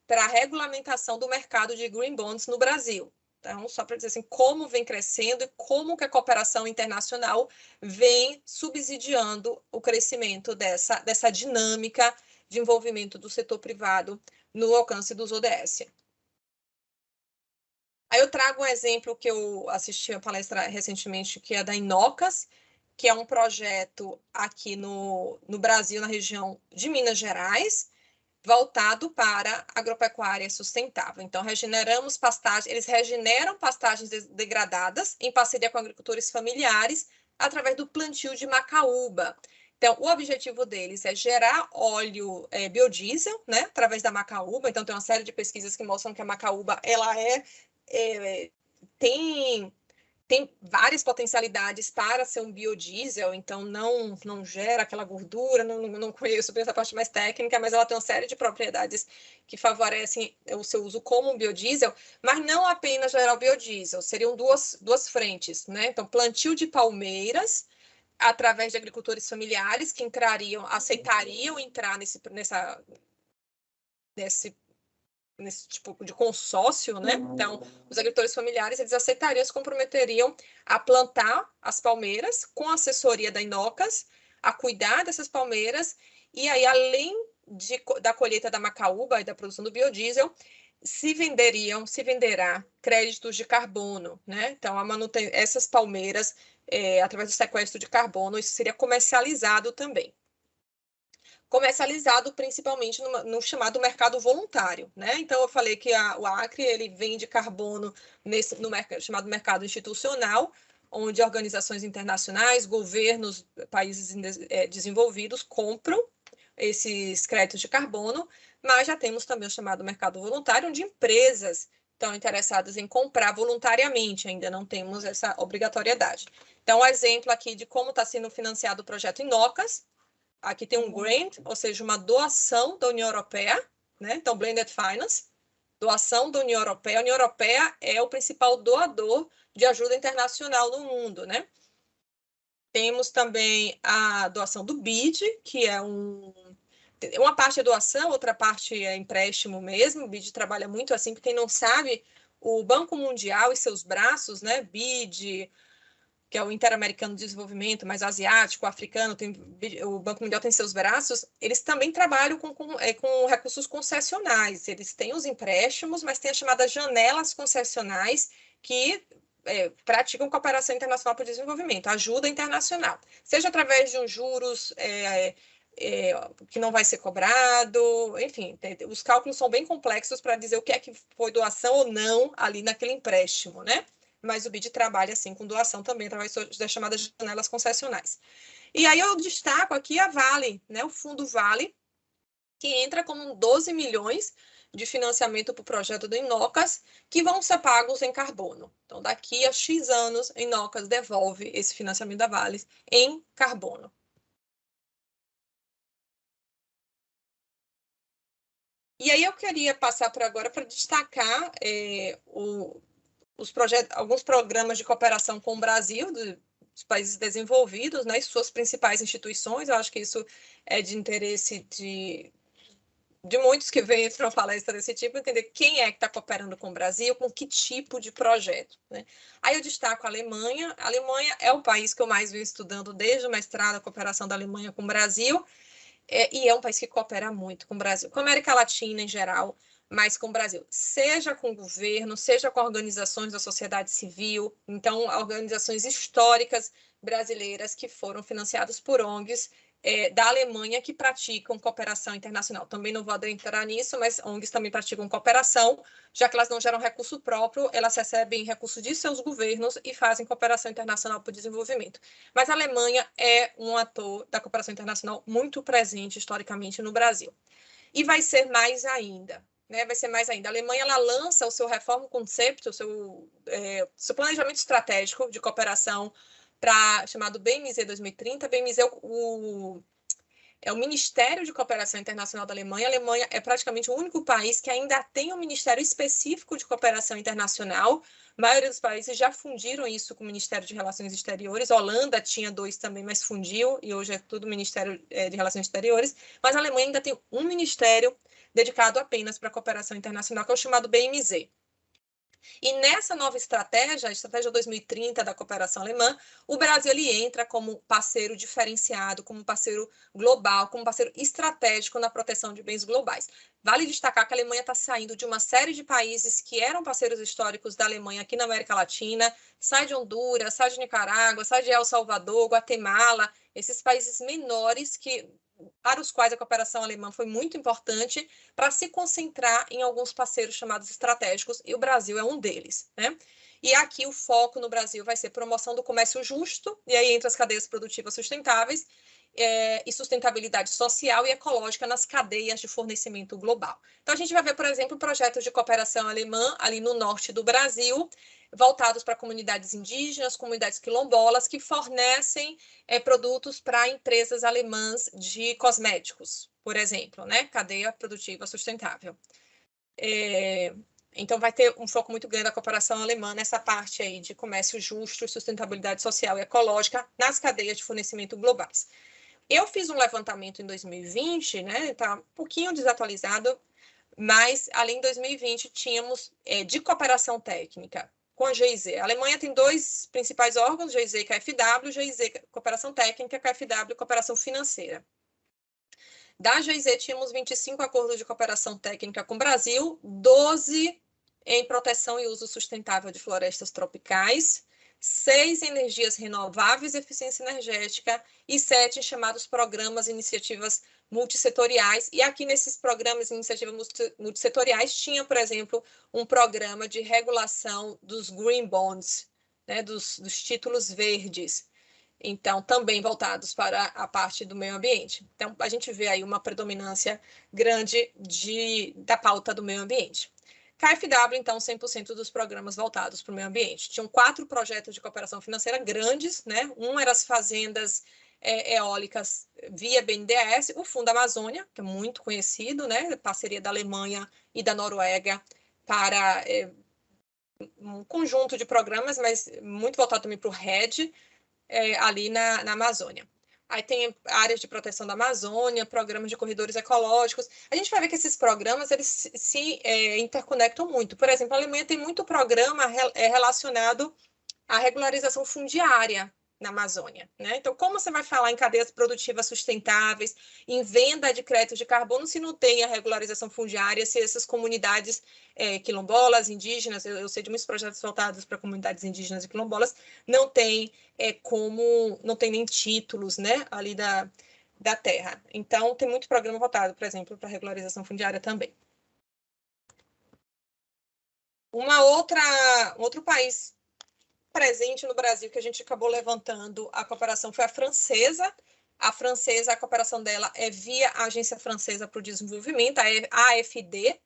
para a regulamentação do mercado de Green Bonds no Brasil. Então, só para dizer assim, como vem crescendo e como que a cooperação internacional vem subsidiando o crescimento dessa dinâmica de envolvimento do setor privado no alcance dos ODS. Aí eu trago um exemplo que eu assisti a palestra recentemente, que é da Inocas, que é um projeto aqui no Brasil, na região de Minas Gerais, voltado para agropecuária sustentável. Então, regeneramos pastagens, eles regeneram pastagens degradadas em parceria com agricultores familiares através do plantio de macaúba. Então, o objetivo deles é gerar óleo biodiesel, né, através da macaúba. Então, tem uma série de pesquisas que mostram que a macaúba ela tem várias potencialidades para ser um biodiesel, então não gera aquela gordura, não conheço bem essa parte mais técnica, mas ela tem uma série de propriedades que favorecem o seu uso como um biodiesel, mas não apenas gerar o biodiesel, seriam duas frentes, né? Então, plantio de palmeiras, através de agricultores familiares que aceitariam entrar nesse tipo de consórcio, né? Então, os agricultores familiares, eles aceitariam, se comprometeriam a plantar as palmeiras com a assessoria da Inocas, a cuidar dessas palmeiras, e aí, além da colheita da macaúba e da produção do biodiesel, se venderá créditos de carbono, né? Então, essas palmeiras, através do sequestro de carbono, isso seria comercializado também. Comercializado principalmente no chamado mercado voluntário, né? Então, eu falei que o Acre, ele vende carbono no chamado mercado institucional, onde organizações internacionais, governos, países desenvolvidos compram esses créditos de carbono, mas já temos também o chamado mercado voluntário, onde empresas estão interessadas em comprar voluntariamente, ainda não temos essa obrigatoriedade. Então, um exemplo aqui de como está sendo financiado o projeto Inocas. Aqui tem um grant, ou seja, uma doação da União Europeia, né? Então, Blended Finance, doação da União Europeia. A União Europeia é o principal doador de ajuda internacional no mundo, né? Temos também a doação do BID, que é uma parte é doação, outra parte é empréstimo mesmo. O BID trabalha muito assim, para quem não sabe, o Banco Mundial e seus braços, né? BID, que é o Interamericano de Desenvolvimento, mas asiático, africano, o Banco Mundial tem seus braços, eles também trabalham com recursos concessionais. Eles têm os empréstimos, mas tem as chamadas janelas concessionais que praticam cooperação internacional para o desenvolvimento, ajuda internacional, seja através de uns juros que não vai ser cobrado, enfim, os cálculos são bem complexos para dizer o que é que foi doação ou não ali naquele empréstimo, né? Mas o BID trabalha assim com doação também, através das chamadas janelas concessionais. E aí eu destaco aqui a Vale, né, o Fundo Vale, que entra com 12 milhões de financiamento para o projeto do Inocas, que vão ser pagos em carbono. Então, daqui a X anos, a Inocas devolve esse financiamento da Vale em carbono. E aí eu queria passar por agora para destacar alguns programas de cooperação com o Brasil, dos países desenvolvidos, né, e suas principais instituições. Eu acho que isso é de interesse de muitos que vêm para uma palestra desse tipo, entender quem é que está cooperando com o Brasil, com que tipo de projeto, né? Aí eu destaco a Alemanha. A Alemanha é o país que eu mais venho estudando desde o mestrado, a cooperação da Alemanha com o Brasil, e é um país que coopera muito com o Brasil, com a América Latina em geral, mas com o Brasil, seja com o governo, seja com organizações da sociedade civil, então organizações históricas brasileiras que foram financiadas por ONGs da Alemanha que praticam cooperação internacional. Também não vou adentrar nisso, mas ONGs também praticam cooperação, já que elas não geram recurso próprio, elas recebem recursos de seus governos e fazem cooperação internacional para o desenvolvimento. Mas a Alemanha é um ator da cooperação internacional muito presente historicamente no Brasil. E vai ser mais ainda. Vai ser mais ainda. A Alemanha ela lança o seu Reform Concept, o seu planejamento estratégico de cooperação chamado BMZ 2030. BMZ é o Ministério de Cooperação Internacional da Alemanha. A Alemanha é praticamente o único país que ainda tem um ministério específico de cooperação internacional. A maioria dos países já fundiram isso com o Ministério de Relações Exteriores. A Holanda tinha 2 também, mas fundiu, e hoje é tudo Ministério de Relações Exteriores. Mas a Alemanha ainda tem um ministério dedicado apenas para a cooperação internacional, que é o chamado BMZ. E nessa nova estratégia, a estratégia 2030 da cooperação alemã, o Brasil ele entra como parceiro diferenciado, como parceiro global, como parceiro estratégico na proteção de bens globais. Vale destacar que a Alemanha está saindo de uma série de países que eram parceiros históricos da Alemanha aqui na América Latina, sai de Honduras, sai de Nicarágua, sai de El Salvador, Guatemala, esses países menores para os quais a cooperação alemã foi muito importante para se concentrar em alguns parceiros chamados estratégicos, e o Brasil é um deles, E aqui o foco no Brasil vai ser promoção do comércio justo, e aí entre as cadeias produtivas sustentáveis, e sustentabilidade social e ecológica nas cadeias de fornecimento global. Então, a gente vai ver, por exemplo, projetos de cooperação alemã ali no norte do Brasil, voltados para comunidades indígenas, comunidades quilombolas, que fornecem produtos para empresas alemãs de cosméticos, por exemplo, cadeia produtiva sustentável. Então, vai ter um foco muito grande da cooperação alemã nessa parte aí de comércio justo, sustentabilidade social e ecológica nas cadeias de fornecimento globais. Eu fiz um levantamento em 2020, está um pouquinho desatualizado, mas além de 2020 tínhamos de cooperação técnica com a GIZ. A Alemanha tem 2 principais órgãos, GIZ e KfW, GIZ cooperação técnica, KfW cooperação financeira. Da GIZ tínhamos 25 acordos de cooperação técnica com o Brasil, 12 em proteção e uso sustentável de florestas tropicais, 6 em energias renováveis e eficiência energética e 7 em chamados programas e iniciativas multissetoriais. E aqui nesses programas e iniciativas multissetoriais tinha, por exemplo, um programa de regulação dos green bonds, dos títulos verdes. Então, também voltados para a parte do meio ambiente. Então, a gente vê aí uma predominância grande da pauta do meio ambiente. KfW, então, 100% dos programas voltados para o meio ambiente. Tinham 4 projetos de cooperação financeira grandes, Um era as fazendas eólicas via BNDES, o Fundo Amazônia, que é muito conhecido, Parceria da Alemanha e da Noruega para um conjunto de programas, mas muito voltado também para o RED, ali na Amazônia. Aí tem áreas de proteção da Amazônia, programas de corredores ecológicos. A gente vai ver que esses programas eles se interconectam muito. Por exemplo, a Alemanha tem muito programa relacionado à regularização fundiária na Amazônia. Então, como você vai falar em cadeias produtivas sustentáveis, em venda de créditos de carbono, se não tem a regularização fundiária, se essas comunidades quilombolas, indígenas, eu sei de muitos projetos voltados para comunidades indígenas e quilombolas, não tem não tem nem títulos ali da terra. Então, tem muito programa voltado, por exemplo, para regularização fundiária também. Outro país presente no Brasil que a gente acabou levantando a cooperação foi a francesa. A cooperação dela é via a Agência Francesa para o Desenvolvimento, a AFD.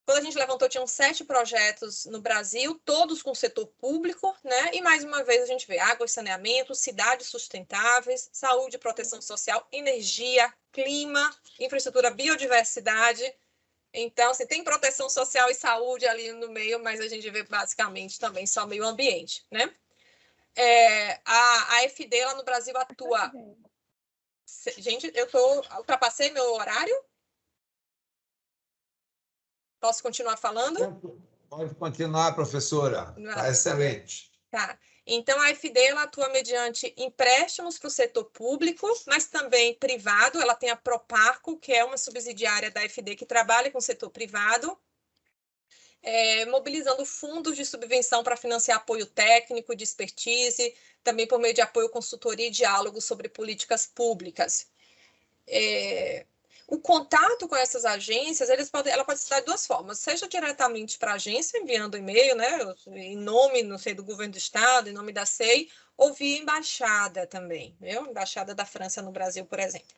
Quando a gente levantou, tinham 7 projetos no Brasil, todos com o setor público, E mais uma vez a gente vê água e saneamento, cidades sustentáveis, saúde e proteção social, energia, clima, infraestrutura, biodiversidade. Então, assim, tem proteção social e saúde ali no meio, mas a gente vê basicamente também só meio ambiente, A AFD lá no Brasil atua... Gente, ultrapassei meu horário? Posso continuar falando? Pode continuar, professora. Está excelente. Tá. Então, a AFD ela atua mediante empréstimos para o setor público, mas também privado. Ela tem a Proparco, que é uma subsidiária da AFD que trabalha com o setor privado, mobilizando fundos de subvenção para financiar apoio técnico, de expertise, também por meio de apoio, consultoria e diálogo sobre políticas públicas. o contato com essas agências, ela pode se dar de duas formas, seja diretamente para a agência, enviando e-mail, né, em nome, não sei, do governo do estado, em nome da SEI, ou via embaixada também, viu? Embaixada da França no Brasil, por exemplo.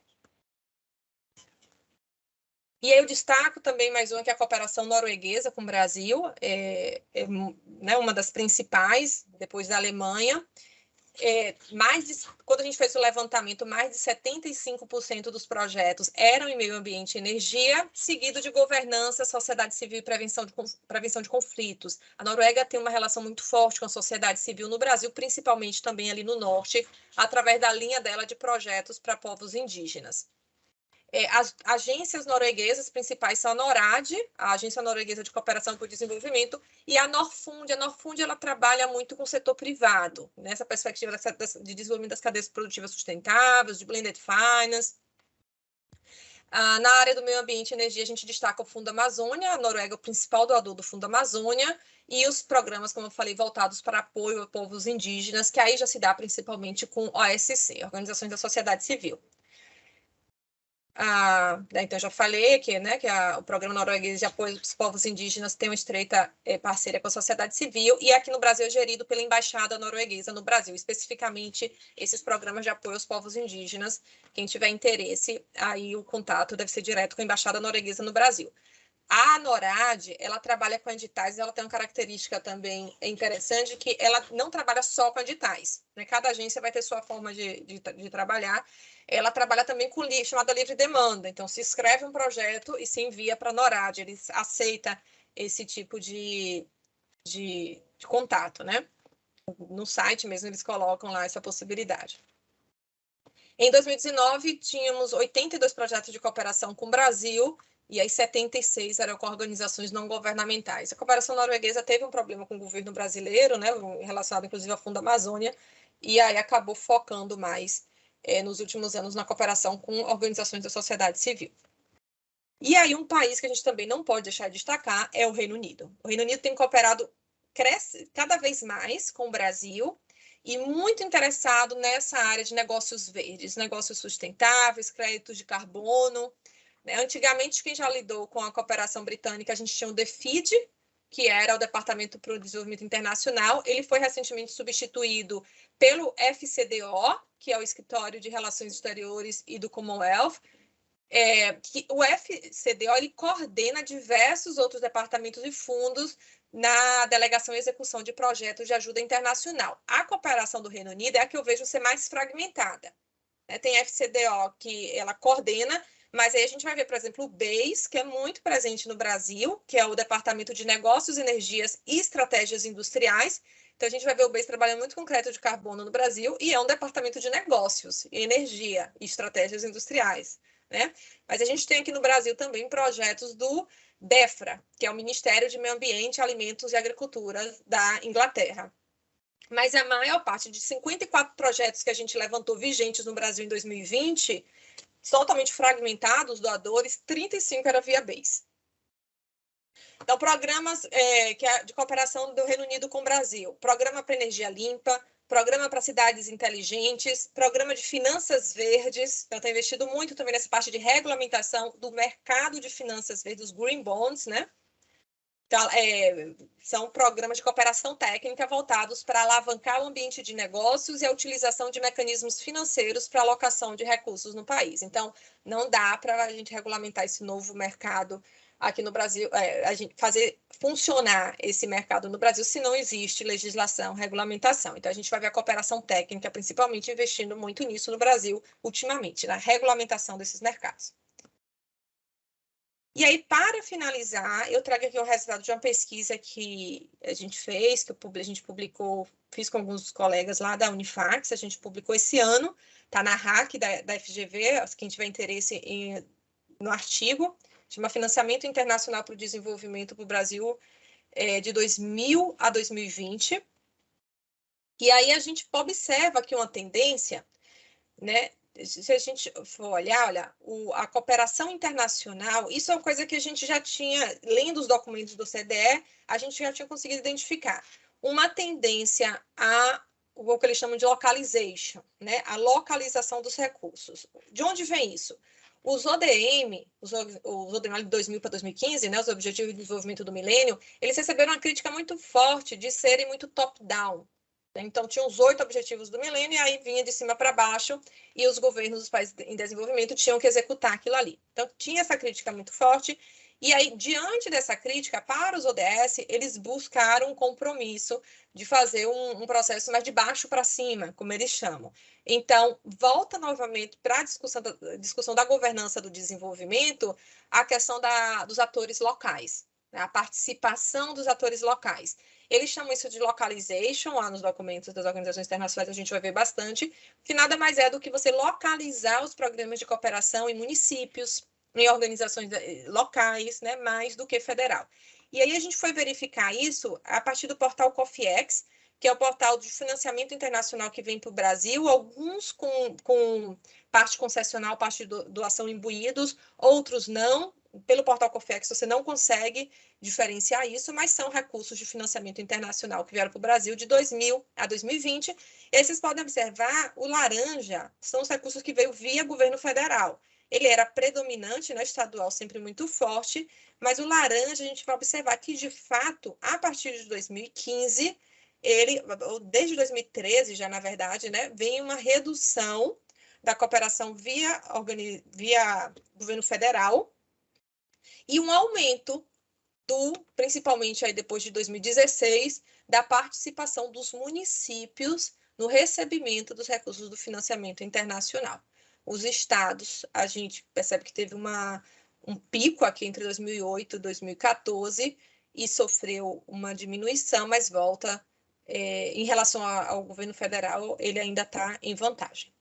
E aí eu destaco também mais uma, que é a cooperação norueguesa com o Brasil, né, uma das principais, depois da Alemanha. Quando a gente fez o levantamento, mais de 75% dos projetos eram em meio ambiente e energia, seguido de governança, sociedade civil e prevenção de conflitos. A Noruega tem uma relação muito forte com a sociedade civil no Brasil, principalmente também ali no norte, através da linha dela de projetos para povos indígenas. As agências norueguesas principais são a NORAD, a Agência Norueguesa de Cooperação para o Desenvolvimento, e a Norfund. A Norfund ela trabalha muito com o setor privado, nessa perspectiva de desenvolvimento das cadeias produtivas sustentáveis, de blended finance. Na área do meio ambiente e energia, a gente destaca o Fundo Amazônia, a Noruega é o principal doador do Fundo Amazônia, e os programas, como eu falei, voltados para apoio a povos indígenas, que aí já se dá principalmente com OSC, Organizações da Sociedade Civil. Então, já falei aqui, né, que o Programa Norueguês de Apoio aos Povos Indígenas tem uma estreita parceria com a sociedade civil, e aqui no Brasil é gerido pela Embaixada Norueguesa no Brasil, especificamente esses programas de apoio aos povos indígenas. Quem tiver interesse, aí o contato deve ser direto com a Embaixada Norueguesa no Brasil. A NORAD, ela trabalha com editais, ela tem uma característica também interessante, que ela não trabalha só com editais, né? Cada agência vai ter sua forma de trabalhar. Ela trabalha também com chamada livre demanda, então se escreve um projeto e se envia para a NORAD, eles aceitam esse tipo de contato, né? No site mesmo eles colocam lá essa possibilidade. Em 2019, tínhamos 82 projetos de cooperação com o Brasil, e aí 76 eram com organizações não governamentais. A cooperação norueguesa teve um problema com o governo brasileiro, né, relacionado inclusive ao Fundo Amazônia, e aí acabou focando mais nos últimos anos na cooperação com organizações da sociedade civil. E aí um país que a gente também não pode deixar de destacar é o Reino Unido. O Reino Unido tem cooperado, cresce cada vez mais com o Brasil, e muito interessado nessa área de negócios verdes, negócios sustentáveis, créditos de carbono. Antigamente, quem já lidou com a cooperação britânica, a gente tinha o DFID, que era o Departamento para o Desenvolvimento Internacional. Ele foi recentemente substituído pelo FCDO, que é o Escritório de Relações Exteriores e do Commonwealth. O FCDO ele coordena diversos outros departamentos e fundos na delegação e execução de projetos de ajuda internacional. A cooperação do Reino Unido é a que eu vejo ser mais fragmentada. Tem a FCDO, que ela coordena, mas aí a gente vai ver, por exemplo, o BEIS, que é muito presente no Brasil, que é o Departamento de Negócios, Energias e Estratégias Industriais. Então, a gente vai ver o BEIS trabalhando muito com crédito de carbono no Brasil, e é um departamento de negócios, energia e estratégias industriais, né? Mas a gente tem aqui no Brasil também projetos do DEFRA, que é o Ministério de Meio Ambiente, Alimentos e Agricultura da Inglaterra. Mas a maior parte de 54 projetos que a gente levantou vigentes no Brasil em 2020, totalmente fragmentados, doadores, 35 era via BEIS. Então, programas de cooperação do Reino Unido com o Brasil, Programa para Energia Limpa, Programa para Cidades Inteligentes, Programa de Finanças Verdes, então está investido muito também nessa parte de regulamentação do mercado de finanças verdes, os Green Bonds, né? Então, são programas de cooperação técnica voltados para alavancar o ambiente de negócios e a utilização de mecanismos financeiros para alocação de recursos no país. Então, não dá para a gente regulamentar esse novo mercado aqui no Brasil, a gente fazer funcionar esse mercado no Brasil se não existe legislação, regulamentação. Então, a gente vai ver a cooperação técnica, principalmente, investindo muito nisso no Brasil, ultimamente, na regulamentação desses mercados. E aí, para finalizar, eu trago aqui o resultado de uma pesquisa que a gente fez, que a gente publicou, fiz com alguns colegas lá da Unifax, a gente publicou esse ano, está na RAC da FGV, quem tiver interesse no artigo, chama Financiamento Internacional para o Desenvolvimento para o Brasil de 2000 a 2020. E aí a gente observa aqui uma tendência, né? Se a gente for olhar, a cooperação internacional, isso é uma coisa que a gente já tinha, lendo os documentos do CDE, a gente já tinha conseguido identificar uma tendência a o que eles chamam de localization, né? A localização dos recursos. De onde vem isso? Os ODM, os ODM de 2000 para 2015, né, os Objetivos de Desenvolvimento do Milênio, eles receberam uma crítica muito forte de serem muito top-down. Então, tinham os 8 objetivos do milênio, e aí vinha de cima para baixo, e os governos dos países em desenvolvimento tinham que executar aquilo ali. Então, tinha essa crítica muito forte, e aí, diante dessa crítica, para os ODS, eles buscaram um compromisso de fazer um processo mais de baixo para cima, como eles chamam. Então, volta novamente para a discussão da governança do desenvolvimento, a questão dos atores locais, né? A participação dos atores locais. Eles chamam isso de localization, lá nos documentos das organizações internacionais a gente vai ver bastante, que nada mais é do que você localizar os programas de cooperação em municípios, em organizações locais, né, mais do que federal. E aí a gente foi verificar isso a partir do portal COFIEX, que é o portal de financiamento internacional que vem para o Brasil, alguns com parte concessional, parte de doação imbuídos, outros não. Pelo portal COFIEX você não consegue diferenciar isso, mas são recursos de financiamento internacional que vieram para o Brasil de 2000 a 2020. E aí vocês podem observar, o laranja são os recursos que veio via governo federal. Ele era predominante, né, estadual, sempre muito forte, mas o laranja a gente vai observar que, de fato, a partir de 2015, desde 2013 já, na verdade, né, vem uma redução da cooperação via governo federal e um aumento principalmente aí depois de 2016, da participação dos municípios no recebimento dos recursos do financiamento internacional. Os estados, a gente percebe que teve um pico aqui entre 2008 e 2014 e sofreu uma diminuição, mas volta, em relação ao governo federal, ele ainda está em vantagem.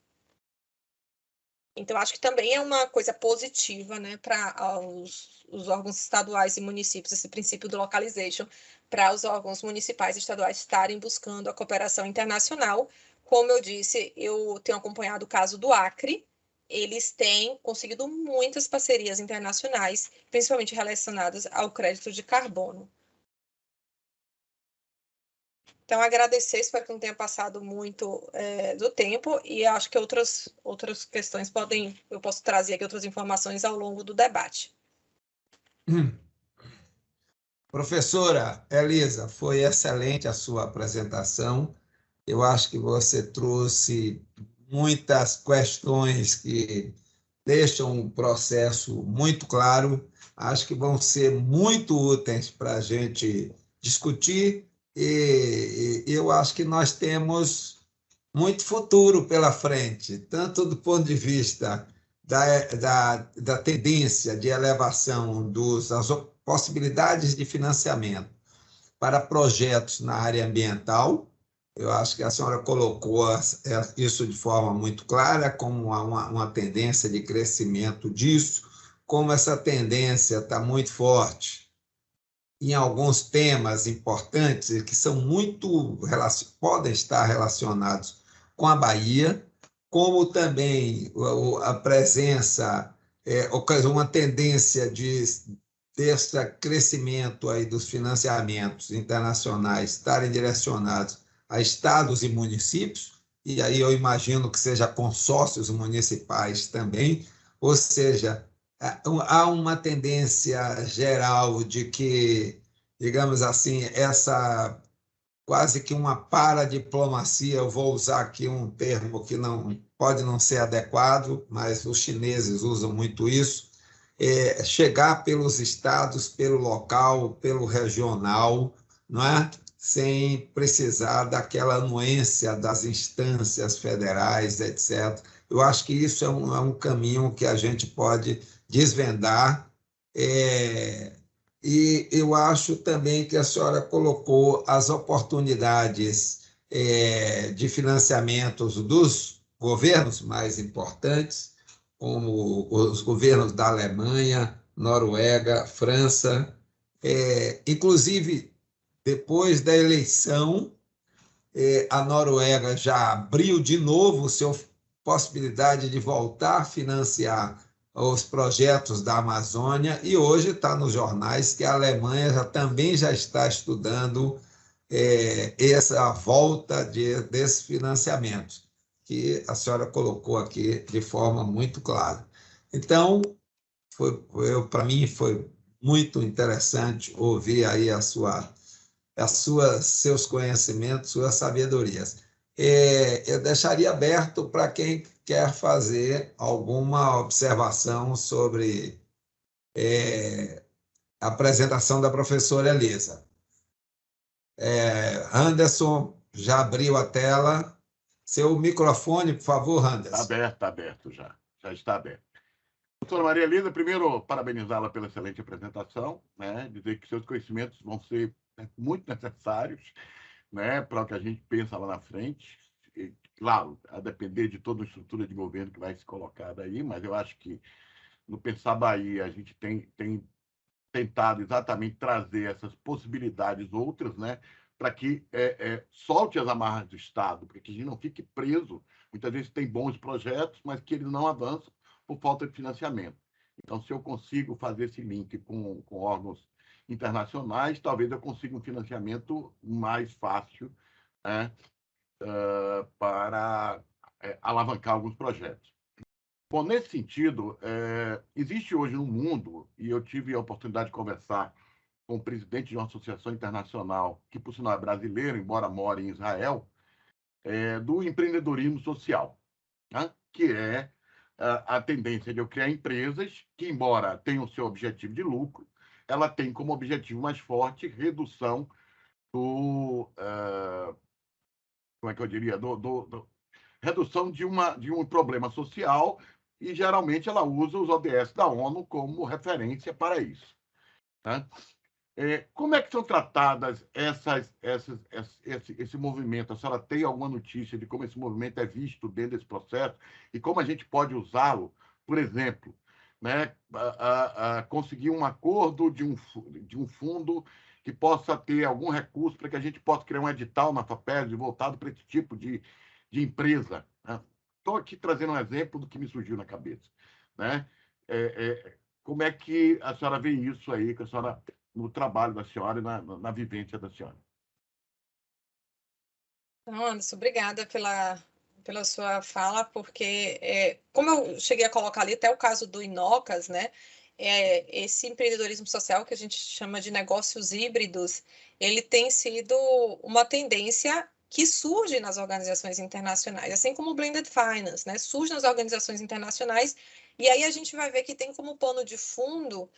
Então, acho que também é uma coisa positiva, né, para os órgãos estaduais e municípios, esse princípio do localization, para os órgãos municipais e estaduais estarem buscando a cooperação internacional. Como eu disse, eu tenho acompanhado o caso do Acre, eles têm conseguido muitas parcerias internacionais, principalmente relacionadas ao crédito de carbono. Então, agradecer, espero que não tenha passado muito do tempo, e acho que outras questões eu posso trazer aqui outras informações ao longo do debate. Professora Elisa, foi excelente a sua apresentação. Eu acho que você trouxe muitas questões que deixam o processo muito claro. Acho que vão ser muito úteis para a gente discutir, e eu acho que nós temos muito futuro pela frente, tanto do ponto de vista da tendência de elevação das possibilidades de financiamento para projetos na área ambiental. Eu acho que a senhora colocou isso de forma muito clara, como uma tendência de crescimento disso, como essa tendência está muito forte em alguns temas importantes que são podem estar relacionados com a Bahia, como também a presença, uma tendência desse crescimento aí dos financiamentos internacionais estarem direcionados a estados e municípios, e aí eu imagino que seja consórcios municipais também, ou seja, há uma tendência geral de que, digamos assim, quase que uma paradiplomacia, eu vou usar aqui um termo que pode não ser adequado, mas os chineses usam muito isso, chegar pelos estados, pelo local, pelo regional, não é? Sem precisar daquela anuência das instâncias federais, etc. Eu acho que isso é um caminho que a gente pode desvendar, e eu acho também que a senhora colocou as oportunidades de financiamentos dos governos mais importantes, como os governos da Alemanha, Noruega, França, inclusive depois da eleição, a Noruega já abriu de novo sua possibilidade de voltar a financiar os projetos da Amazônia, e hoje está nos jornais que a Alemanha também já está estudando essa volta desse financiamento, que a senhora colocou aqui de forma muito clara. Então, para mim foi muito interessante ouvir aí seus conhecimentos, suas sabedorias. Eu deixaria aberto para quem quer fazer alguma observação sobre a apresentação da professora Elisa. Anderson já abriu a tela. Seu microfone, por favor, Anderson. Está aberto já está aberto. Professora Maria Elisa, primeiro, parabenizá-la pela excelente apresentação, né? Dizer que seus conhecimentos vão ser muito necessários, né, para o que a gente pensa lá na frente. E, claro, a depender de toda a estrutura de governo que vai se colocar daí, mas eu acho que no Pensar Bahia a gente tem tentado exatamente trazer essas possibilidades outras, né, para que solte as amarras do Estado, para que a gente não fique preso. Muitas vezes tem bons projetos, mas que eles não avançam por falta de financiamento. Então, se eu consigo fazer esse link com órgãos internacionais, talvez eu consiga um financiamento mais fácil, né, para alavancar alguns projetos. Bom, nesse sentido, existe hoje no mundo, e eu tive a oportunidade de conversar com o presidente de uma associação internacional, que por sinal é brasileiro, embora more em Israel, do empreendedorismo social, né? Que é a tendência de eu criar empresas que, embora tenham o seu objetivo de lucro, ela tem como objetivo mais forte redução do... como é que eu diria? Redução de um problema social, e geralmente ela usa os ODS da ONU como referência para isso, né? Como é que são tratadas esse movimento? A senhora tem alguma notícia de como esse movimento é visto dentro desse processo e como a gente pode usá-lo, por exemplo, né, conseguir um acordo de um fundo que possa ter algum recurso para que a gente possa criar um edital na FAPESB voltado para esse tipo de empresa, né? Estou aqui trazendo um exemplo do que me surgiu na cabeça, né? Como é que a senhora vê isso aí, que a senhora, no trabalho da senhora e na vivência da senhora? Então, Anderson, obrigada pela sua fala, porque, como eu cheguei a colocar ali, até o caso do Inocas, né? Esse empreendedorismo social que a gente chama de negócios híbridos, ele tem sido uma tendência que surge nas organizações internacionais, assim como o Blended Finance, né? Surge nas organizações internacionais, e aí a gente vai ver que tem como pano de fundo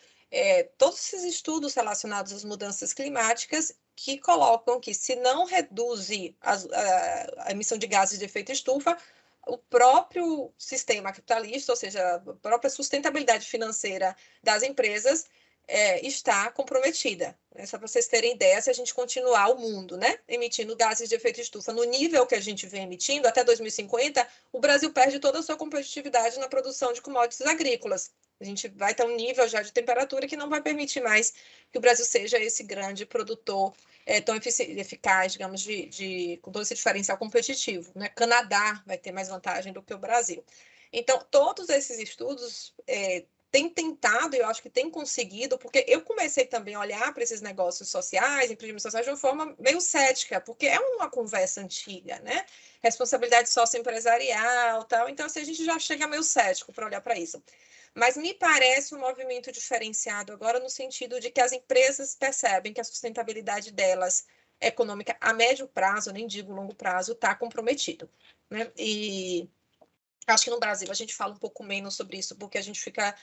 todos esses estudos relacionados às mudanças climáticas que colocam que, se não reduzir a emissão de gases de efeito estufa, o próprio sistema capitalista, ou seja, a própria sustentabilidade financeira das empresas está comprometida. Só para vocês terem ideia, se a gente continuar o mundo, né, emitindo gases de efeito estufa no nível que a gente vem emitindo, até 2050, o Brasil perde toda a sua competitividade na produção de commodities agrícolas. A gente vai ter um nível já de temperatura que não vai permitir mais que o Brasil seja esse grande produtor tão eficaz, digamos, com todo esse diferencial competitivo, né? Canadá vai ter mais vantagem do que o Brasil. Então, todos esses estudos têm tentado, e eu acho que têm conseguido, porque eu comecei também a olhar para esses negócios sociais, empreendimentos sociais, de uma forma meio cética, porque é uma conversa antiga, né? Responsabilidade socioempresarial, tal. Então, assim, a gente já chega meio cético para olhar para isso. Mas me parece um movimento diferenciado agora no sentido de que as empresas percebem que a sustentabilidade delas, econômica, a médio prazo, eu nem digo longo prazo, está comprometido, né? E acho que no Brasil a gente fala um pouco menos sobre isso, porque a gente fica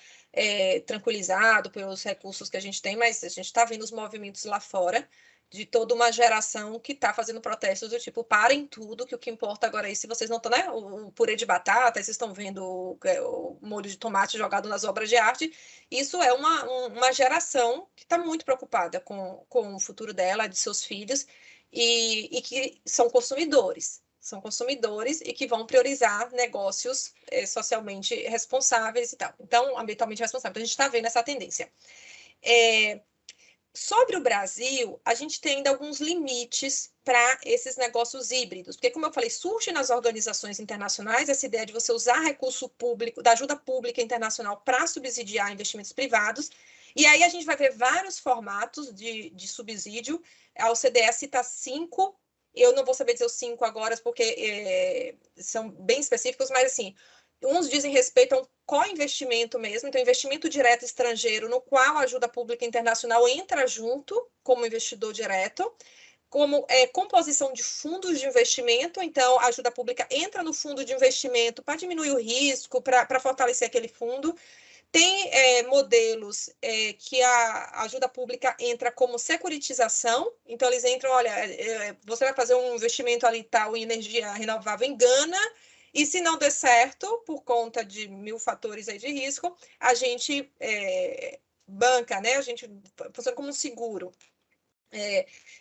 tranquilizado pelos recursos que a gente tem, mas a gente está vendo os movimentos lá fora de toda uma geração que está fazendo protestos do tipo, parem tudo, que o que importa agora é se vocês não estão, né, o purê de batata, vocês estão vendo o molho de tomate jogado nas obras de arte. Isso é uma geração que está muito preocupada com o futuro dela, de seus filhos, e que são consumidores e que vão priorizar negócios socialmente responsáveis e tal. Então, ambientalmente responsáveis. Então, a gente está vendo essa tendência. Sobre o Brasil, a gente tem ainda alguns limites para esses negócios híbridos, porque, como eu falei, surge nas organizações internacionais essa ideia de você usar recurso público, da ajuda pública internacional para subsidiar investimentos privados, E aí a gente vai ver vários formatos de subsídio. A OCDE cita 5, eu não vou saber dizer os 5 agora, porque são bem específicos, mas assim, uns dizem respeito a um co-investimento mesmo, então investimento direto estrangeiro, no qual a ajuda pública internacional entra junto como investidor direto, como composição de fundos de investimento, então a ajuda pública entra no fundo de investimento para diminuir o risco, para fortalecer aquele fundo. Tem modelos que a ajuda pública entra como securitização, então eles entram, olha, você vai fazer um investimento ali tal em energia renovável em Gana, e se não der certo, por conta de 1000 fatores aí de risco, a gente banca, né? A gente funciona como um seguro.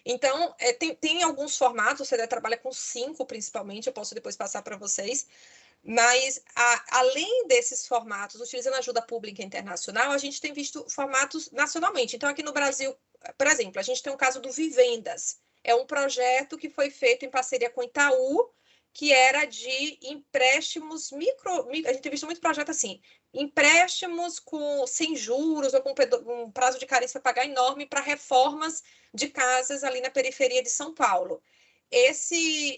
Então, tem alguns formatos, você trabalha com 5 principalmente, eu posso depois passar para vocês, mas, além desses formatos, utilizando ajuda pública internacional, a gente tem visto formatos nacionalmente. Então, aqui no Brasil, por exemplo, a gente tem um caso do Vivendas. É um projeto que foi feito em parceria com o Itaú, que era de empréstimos a gente tem visto muito projeto assim, empréstimos sem juros ou com um prazo de carência para pagar enorme para reformas de casas ali na periferia de São Paulo.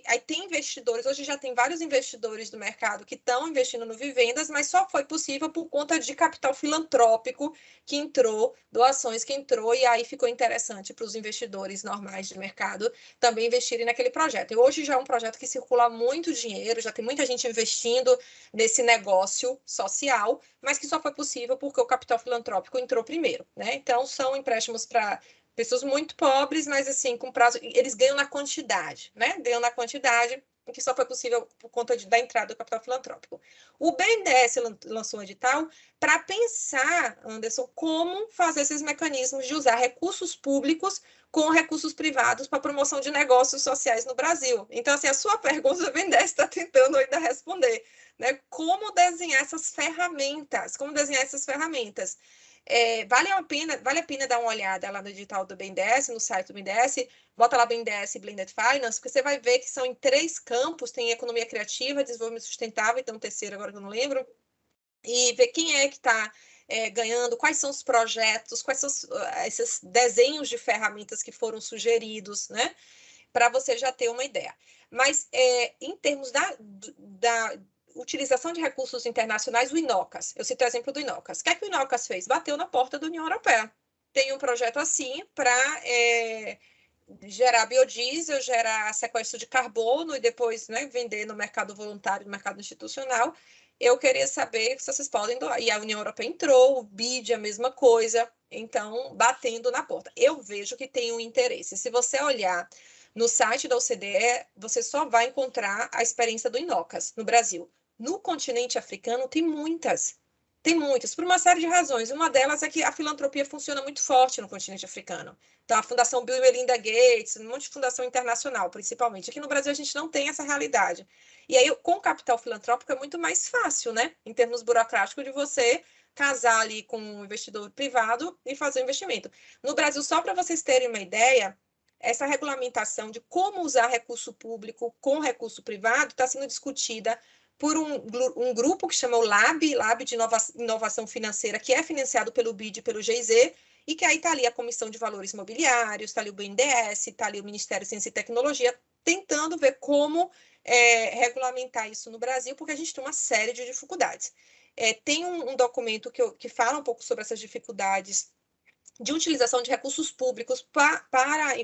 Aí tem investidores, hoje já tem vários investidores do mercado que estão investindo no Vivendas, mas só foi possível por conta de capital filantrópico que entrou, doações que entrou, e aí ficou interessante para os investidores normais de mercado também investirem naquele projeto. E hoje já é um projeto que circula muito dinheiro, já tem muita gente investindo nesse negócio social, mas que só foi possível porque o capital filantrópico entrou primeiro, né? Então, são empréstimos para pessoas muito pobres, mas assim, com prazo, eles ganham na quantidade, né? Ganham na quantidade, que só foi possível por conta da entrada do capital filantrópico. O BNDES lançou um edital para pensar, Anderson, como fazer esses mecanismos de usar recursos públicos com recursos privados para promoção de negócios sociais no Brasil. Então, assim, a sua pergunta, o BNDES está tentando ainda responder, né? Como desenhar essas ferramentas? Como desenhar essas ferramentas? Vale a pena dar uma olhada lá no edital do BNDES, no site do BNDES, bota lá BNDES Blended Finance, porque você vai ver que são em 3 campos, tem economia criativa, desenvolvimento sustentável, e tem um terceiro agora que eu não lembro, e ver quem é que está ganhando, quais são os projetos, quais são esses desenhos de ferramentas que foram sugeridos, né? Para você já ter uma ideia. Mas, em termos da utilização de recursos internacionais, o INOCAS. Eu cito o exemplo do INOCAS. O que é que o INOCAS fez? Bateu na porta da União Europeia. Tem um projeto assim para gerar biodiesel, gerar sequestro de carbono e depois, né, vender no mercado voluntário, no mercado institucional. Eu queria saber se vocês podem doar. E a União Europeia entrou, o BID, a mesma coisa. Então, batendo na porta. Eu vejo que tem um interesse. Se você olhar no site da OCDE, você só vai encontrar a experiência do INOCAS no Brasil. No continente africano, tem muitas, por uma série de razões. Uma delas é que a filantropia funciona muito forte no continente africano. Então, a Fundação Bill e Melinda Gates, um monte de fundação internacional, principalmente. Aqui no Brasil, a gente não tem essa realidade. E aí, com o capital filantrópico, é muito mais fácil, né? Em termos burocráticos, de você casar ali com um investidor privado e fazer o investimento. No Brasil, só para vocês terem uma ideia, essa regulamentação de como usar recurso público com recurso privado está sendo discutida por um grupo que chama o Lab de Inovação Financeira, que é financiado pelo BID e pelo GIZ, e que aí está ali a Comissão de Valores Imobiliários, está ali o BNDES, está ali o Ministério de Ciência e Tecnologia, tentando ver como regulamentar isso no Brasil, porque a gente tem uma série de dificuldades. Tem um documento que fala um pouco sobre essas dificuldades de utilização de recursos públicos para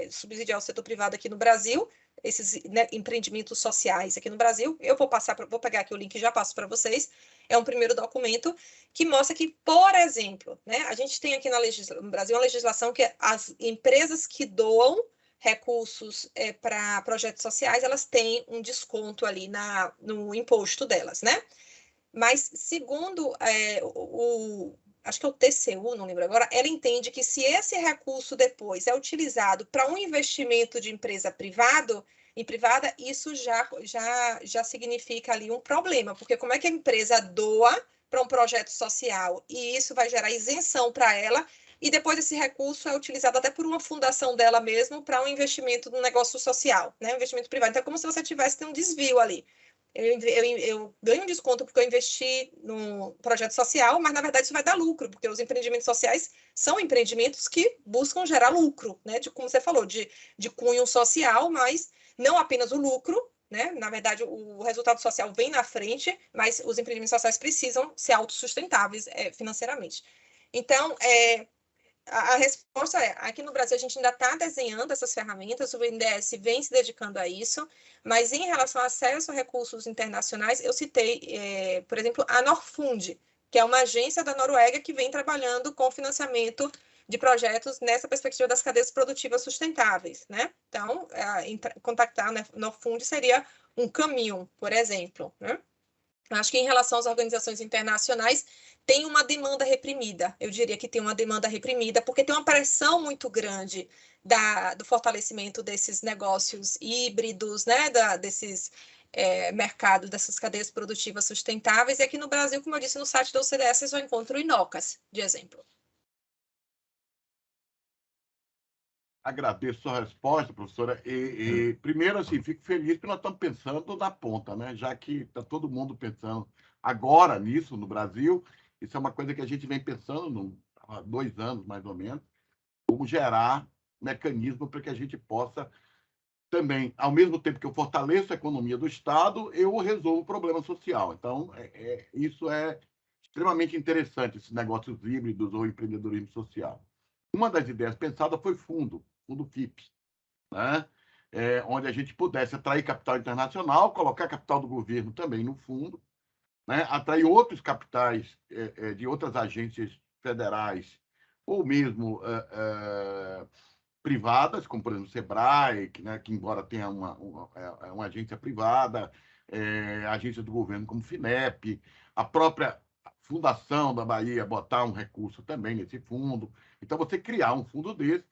subsidiar o setor privado aqui no Brasil, esses, né, empreendimentos sociais aqui no Brasil. Eu vou pegar aqui o link e já passo para vocês. É um primeiro documento que mostra que, por exemplo, né, a gente tem aqui no Brasil uma legislação que as empresas que doam recursos para projetos sociais, elas têm um desconto ali no imposto delas, né? Mas, segundo acho que é o TCU, não lembro agora, ela entende que se esse recurso depois é utilizado para um investimento de empresa privada, isso já significa ali um problema, porque como é que a empresa doa para um projeto social e isso vai gerar isenção para ela, e depois esse recurso é utilizado até por uma fundação dela mesmo para um investimento no negócio social, né? Um investimento privado. Então, é como se você tivesse um desvio ali. eu ganho um desconto porque eu investi no projeto social, mas, na verdade, isso vai dar lucro, porque os empreendimentos sociais são empreendimentos que buscam gerar lucro, né? Como você falou, de cunho social, mas não apenas o lucro, né? Na verdade, o resultado social vem na frente, mas os empreendimentos sociais precisam ser autossustentáveis financeiramente. Então, a resposta é, aqui no Brasil a gente ainda está desenhando essas ferramentas, o BNDES vem se dedicando a isso, mas em relação ao acesso a recursos internacionais, eu citei, por exemplo, a Norfund, que é uma agência da Noruega que vem trabalhando com financiamento de projetos nessa perspectiva das cadeias produtivas sustentáveis, né? Então, contactar a Norfund seria um caminho, por exemplo, né? Acho que em relação às organizações internacionais, tem uma demanda reprimida. Eu diria que tem uma demanda reprimida, porque tem uma pressão muito grande do fortalecimento desses negócios híbridos, né? Desses mercados, dessas cadeias produtivas sustentáveis. E aqui no Brasil, como eu disse, no site da OCDE, vocês vão encontrar o Inocas, de exemplo. Agradeço a sua resposta, professora. Primeiro, assim, fico feliz porque nós estamos pensando na ponta, né? Já que está todo mundo pensando agora nisso no Brasil, isso é uma coisa que a gente vem pensando há 2 anos, mais ou menos, como gerar mecanismo para que a gente possa também, ao mesmo tempo que eu fortaleço a economia do Estado, eu resolvo o problema social. Então, isso é extremamente interessante, esses negócios híbridos ou empreendedorismo social. Uma das ideias pensadas foi fundo FIP, né? Onde a gente pudesse atrair capital internacional, colocar capital do governo também no fundo, né? Atrair outros capitais de outras agências federais ou mesmo privadas, como, por exemplo, o Sebrae, né? Que embora tenha uma agência privada, agências do governo como o FINEP, a própria Fundação da Bahia botar um recurso também nesse fundo. Então, você criar um fundo desse,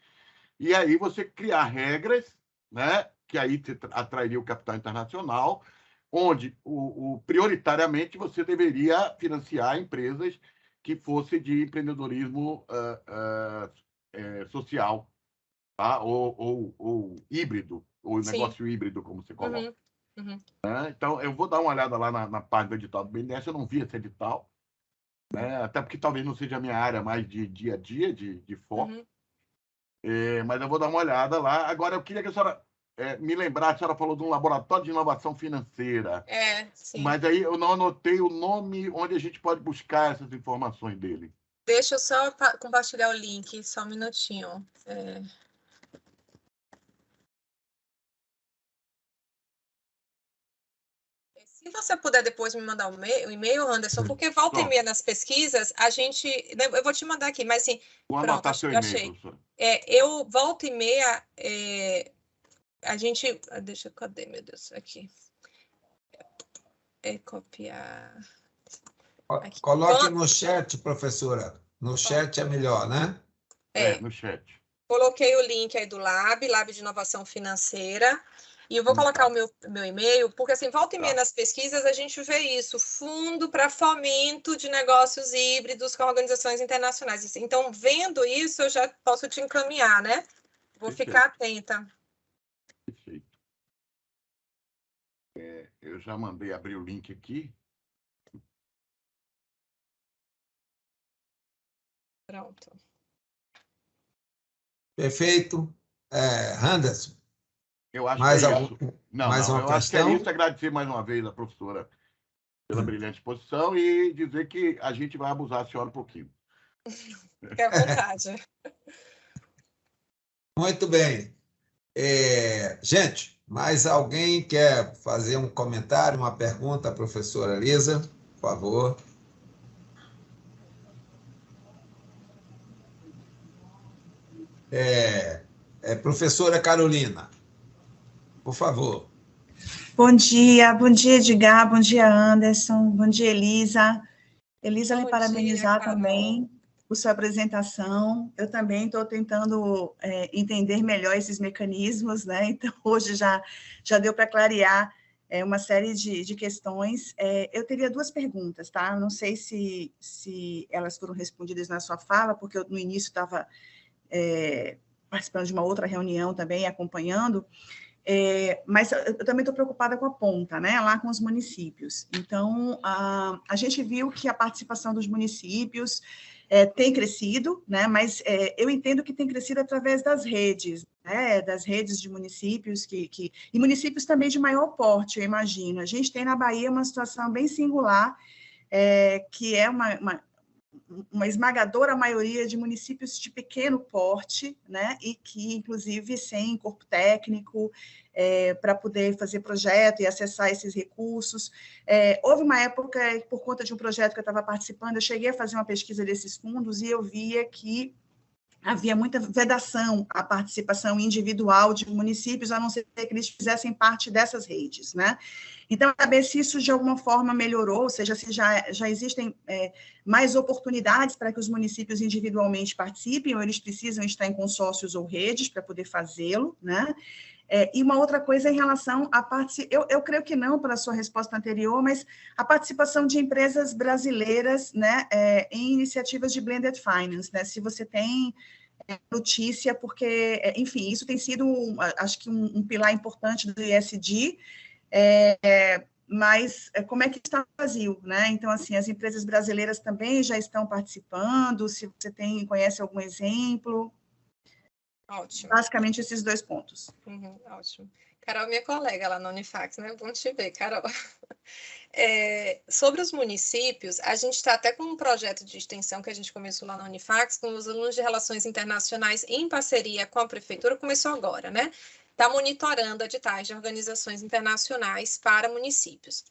e aí você criar regras, né, que aí atrairia o capital internacional, onde prioritariamente você deveria financiar empresas que fossem de empreendedorismo social, tá? ou híbrido, ou negócio híbrido, como você coloca. Uhum. Então, eu vou dar uma olhada lá na página do edital do BNDES, eu não vi esse edital, até porque talvez não seja a minha área mais de dia a dia, de foco. Uhum. Mas eu vou dar uma olhada lá. Agora, eu queria que a senhora me lembrasse, a senhora falou de um laboratório de inovação financeira. Sim. Mas aí eu não anotei o nome onde a gente pode buscar essas informações dele. Deixa eu só compartilhar o link, só um minutinho. Se você puder depois me mandar o e-mail, Anderson, porque volta e meia nas pesquisas, a gente... Eu vou te mandar aqui, mas assim... Vou anotar seu e-mail, professor. Eu volta e meia, a gente... Cadê, meu Deus? Aqui. Copiar... Aqui. Coloque no chat, professora. No chat é melhor, né? No chat. Coloquei o link aí do Lab de Inovação Financeira. E eu vou colocar o meu e-mail, porque assim, volta e meia nas pesquisas a gente vê isso, Fundo para Fomento de Negócios Híbridos com Organizações Internacionais. Então, vendo isso, eu já posso te encaminhar, né? Vou ficar atenta. Perfeito. Eu já mandei abrir o link aqui. Pronto. Perfeito. Anderson, eu acho mais que é algum, isso. uma eu acho que é questão? isso. Agradecer mais uma vez a professora pela brilhante exposição e dizer que a gente vai abusar a senhora um pouquinho. Fique à vontade. Muito bem. Gente, mais alguém quer fazer um comentário, uma pergunta à professora Elisa? Por favor. Professora Carolina, por favor. Bom dia, Edgar, bom dia, Anderson, bom dia, Elisa. Elisa, lhe parabenizar também por sua apresentação. Eu também estou tentando entender melhor esses mecanismos, né? Então, hoje já deu para clarear uma série de questões. Eu teria 2 perguntas, tá? Não sei se elas foram respondidas na sua fala, porque eu, no início, estava participando de uma outra reunião também, acompanhando. Mas eu também estou preocupada com a ponta, né, lá com os municípios. Então, a gente viu que a participação dos municípios tem crescido, né, mas eu entendo que tem crescido através das redes, né, das redes de municípios, e municípios também de maior porte, eu imagino. A gente tem na Bahia uma situação bem singular, que é uma esmagadora maioria de municípios de pequeno porte, né, e que, inclusive, sem corpo técnico, para poder fazer projeto e acessar esses recursos. Houve uma época, por conta de um projeto que eu estava participando, eu cheguei a fazer uma pesquisa desses fundos e eu via que havia muita vedação à participação individual de municípios, a não ser que eles fizessem parte dessas redes, né? Então, saber se isso de alguma forma melhorou, ou seja, se já existem mais oportunidades para que os municípios individualmente participem, ou eles precisam estar em consórcios ou redes para poder fazê-lo, né? E uma outra coisa em relação à parte, eu creio que não, pela sua resposta anterior, mas a participação de empresas brasileiras, né, em iniciativas de blended finance, né? Se você tem notícia, porque, enfim, isso tem sido, acho que um pilar importante do ESG, mas como é que está no Brasil, né? Então, assim, as empresas brasileiras também já estão participando, se você conhece algum exemplo. Ótimo. Basicamente, esses 2 pontos. Ótimo. Carol, minha colega lá na Unifax, né? Bom te ver, Carol. Sobre os municípios, a gente está até com um projeto de extensão que a gente começou lá na Unifax, com os alunos de Relações Internacionais, em parceria com a Prefeitura, começou agora, né? Está monitorando editais de organizações internacionais para municípios.